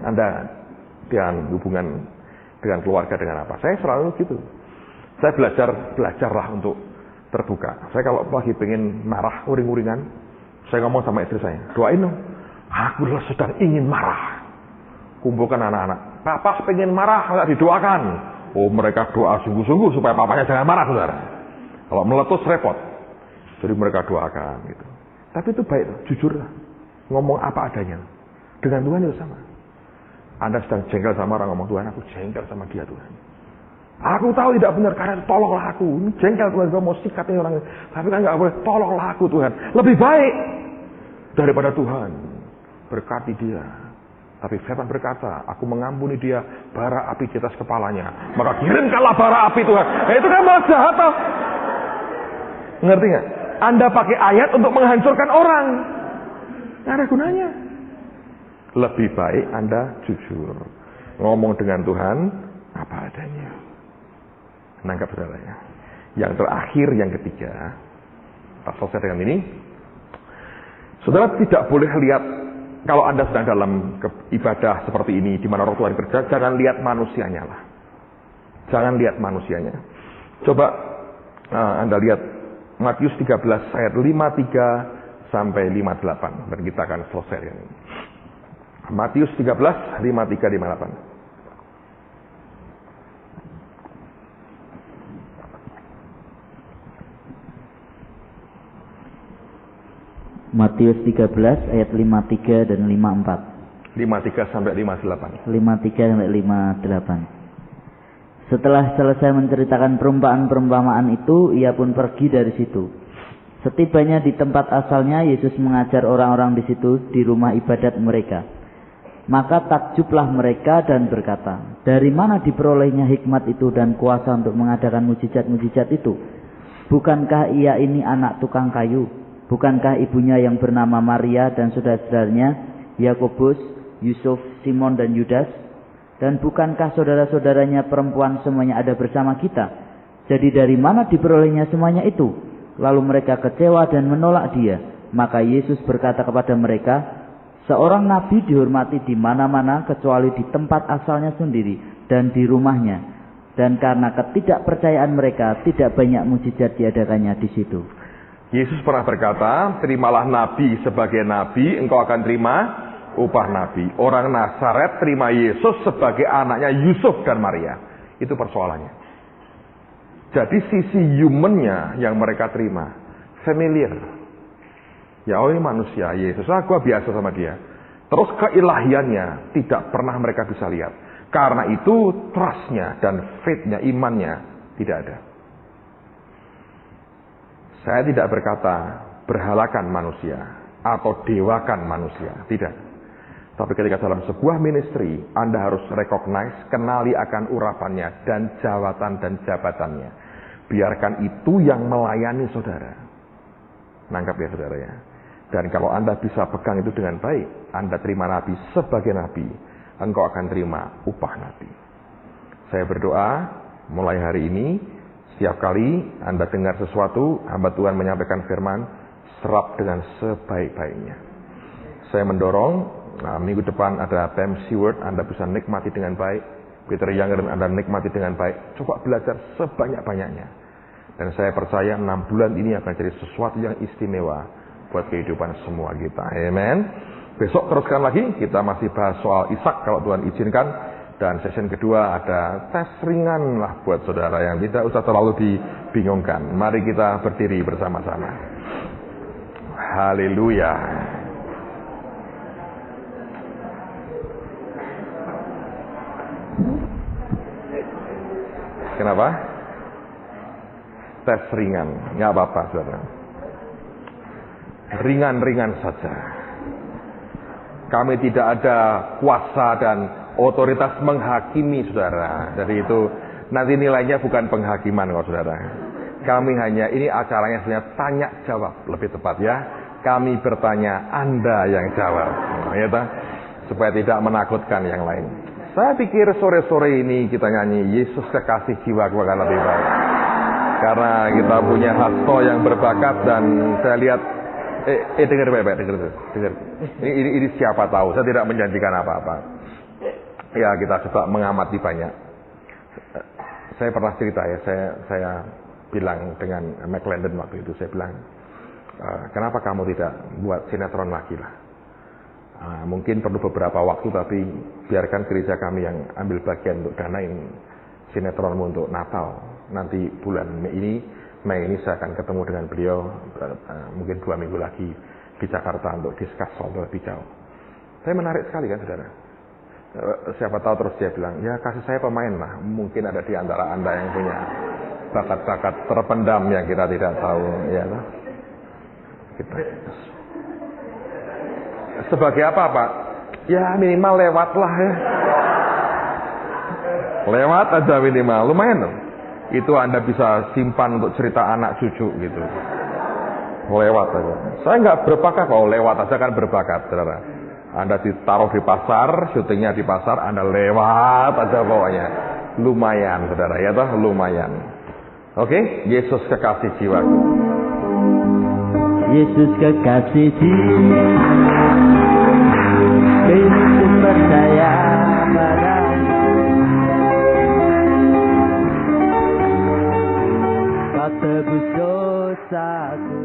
Anda dengan hubungan dengan keluarga dengan apa? Saya selalu gitu. Saya belajarlah untuk terbuka. Saya kalau lagi pengen marah, uring-uringan, saya ngomong sama istri saya, "Doain dong. Aku sedang ingin marah." Kumpulkan anak-anak. "Papa pengen marah, nggak didoakan." Oh, mereka doa sungguh-sungguh supaya papanya jangan marah, saudara. Kalau meletus repot. Jadi mereka doakan gitu. Tapi itu baik, jujurlah. Ngomong apa adanya. Dengan Tuhan itu sama. Anda sedang jengkel sama orang, ngomong, "Tuhan, aku jengkel sama dia, Tuhan. Aku tahu tidak benar, karena tolonglah aku." Ini jengkel Tuhan, gue mau sikat ini orang. Tapi kan nggak boleh, tolonglah aku Tuhan. Lebih baik daripada Tuhan. Berkati dia. Tapi setan berkata, "Aku mengampuni dia, bara api di atas kepalanya. Maka kirimkanlah bara api Tuhan." Nah, itu kan malah jahat toh. Ngerti nggak? Anda pakai ayat untuk menghancurkan orang. Nggak ada gunanya. Lebih baik Anda jujur. Ngomong dengan Tuhan apa adanya. Nangkap saudara ya. Yang terakhir, yang ketiga, tak selesai dengan ini. Saudara tidak boleh lihat, kalau Anda sedang dalam ibadah seperti ini, di mana orang Tuhan kerja, jangan lihat manusianya lah. Jangan lihat manusianya. Coba Anda lihat Matius 13 ayat 53 sampai 58. Dan kita akan selesai dengan ini. Matius 13, 53, 58. Matius 13 ayat 53 dan 54. 53 sampai 58. 53 sampai 58. Setelah selesai menceritakan perumpamaan-perumpamaan itu, ia pun pergi dari situ. Setibanya di tempat asalnya, Yesus mengajar orang-orang di situ di rumah ibadat mereka. Maka takjublah mereka dan berkata, dari mana diperolehnya hikmat itu dan kuasa untuk mengadakan mujizat-mujizat itu? Bukankah ia ini anak tukang kayu? Bukankah ibunya yang bernama Maria dan saudara-saudaranya Yakobus, Yusuf, Simon dan Yudas? Dan bukankah saudara-saudaranya perempuan semuanya ada bersama kita? Jadi dari mana diperolehnya semuanya itu? Lalu mereka kecewa dan menolak dia. Maka Yesus berkata kepada mereka, seorang nabi dihormati di mana-mana kecuali di tempat asalnya sendiri dan di rumahnya. Dan karena ketidakpercayaan mereka, tidak banyak mujizat diadakannya di situ. Yesus pernah berkata, terimalah nabi sebagai nabi, engkau akan terima upah nabi. Orang Nazaret terima Yesus sebagai anaknya Yusuf dan Maria. Itu persoalannya. Jadi sisi humannya yang mereka terima, familiar. Ya, oh ini manusia, Yesus, gua biasa sama dia. Terus keilahiannya tidak pernah mereka bisa lihat. Karena itu trustnya dan faithnya, imannya tidak ada. Saya tidak berkata berhalakan manusia atau dewakan manusia, tidak. Tapi ketika dalam sebuah ministry, Anda harus recognize, kenali akan urapannya dan jawatan dan jabatannya. Biarkan itu yang melayani saudara. Nangkap ya saudara ya. Dan kalau Anda bisa pegang itu dengan baik, Anda terima nabi sebagai nabi, engkau akan terima upah nabi. Saya berdoa, mulai hari ini, setiap kali Anda dengar sesuatu, hamba Tuhan menyampaikan firman, serap dengan sebaik-baiknya. Saya mendorong, minggu depan ada Pam Seward, Anda bisa nikmati dengan baik. Peter Younger Anda nikmati dengan baik. Coba belajar sebanyak-banyaknya. Dan saya percaya 6 bulan ini akan jadi sesuatu yang istimewa buat kehidupan semua kita. Amen. Besok teruskan lagi, kita masih bahas soal Ishak kalau Tuhan izinkan. Dan session kedua ada tes ringan lah buat saudara yang tidak usah terlalu dibingungkan. Mari kita berdiri bersama-sama. Haleluya. Kenapa? Tes ringan, nggak apa-apa saudara. Ringan-ringan saja. Kami tidak ada kuasa dan otoritas menghakimi saudara. Jadi itu nanti nilainya bukan penghakiman kok saudara. Kami hanya, ini acaranya sebenarnya tanya jawab lebih tepat ya. Kami bertanya, Anda yang jawab. Ya, supaya tidak menakutkan yang lain. Saya pikir sore-sore ini kita nyanyi Yesus kekasih jiwaku akan lebih baik. Karena kita punya hasto yang berbakat dan saya lihat dengar baik-baik, dengar. Ini siapa tahu, saya tidak menjanjikan apa-apa. Ya, kita coba mengamati banyak. Saya pernah cerita ya, saya bilang dengan McLendon waktu itu, saya bilang, kenapa kamu tidak buat sinetron lagi lah? Mungkin perlu beberapa waktu, tapi biarkan gereja kami yang ambil bagian untuk danain sinetronmu untuk Natal. Nanti bulan Mei ini saya akan ketemu dengan beliau, mungkin 2 minggu lagi di Jakarta untuk discuss soal lebih jauh. Saya menarik sekali kan saudara. Siapa tahu terus dia bilang, ya kasih saya pemain lah. Mungkin ada di antara Anda yang punya bakat-bakat terpendam yang kita tidak tahu. Ya, kita. Sebagai apa Pak? Ya minimal lewat lah ya. Lewat aja minimal, lumayan loh. Itu Anda bisa simpan untuk cerita anak cucu gitu. Lewat aja. Saya nggak berbakat kalau lewat aja kan berbakat, saudara. Anda ditaruh di pasar, syutingnya di pasar, Anda lewat aja pokoknya. Lumayan, saudara, ya toh, lumayan. Oke, Yesus kekasih jiwaku. Yesus kekasih jiwaku, Yesus percaya padamu. Kau tebus dosaku.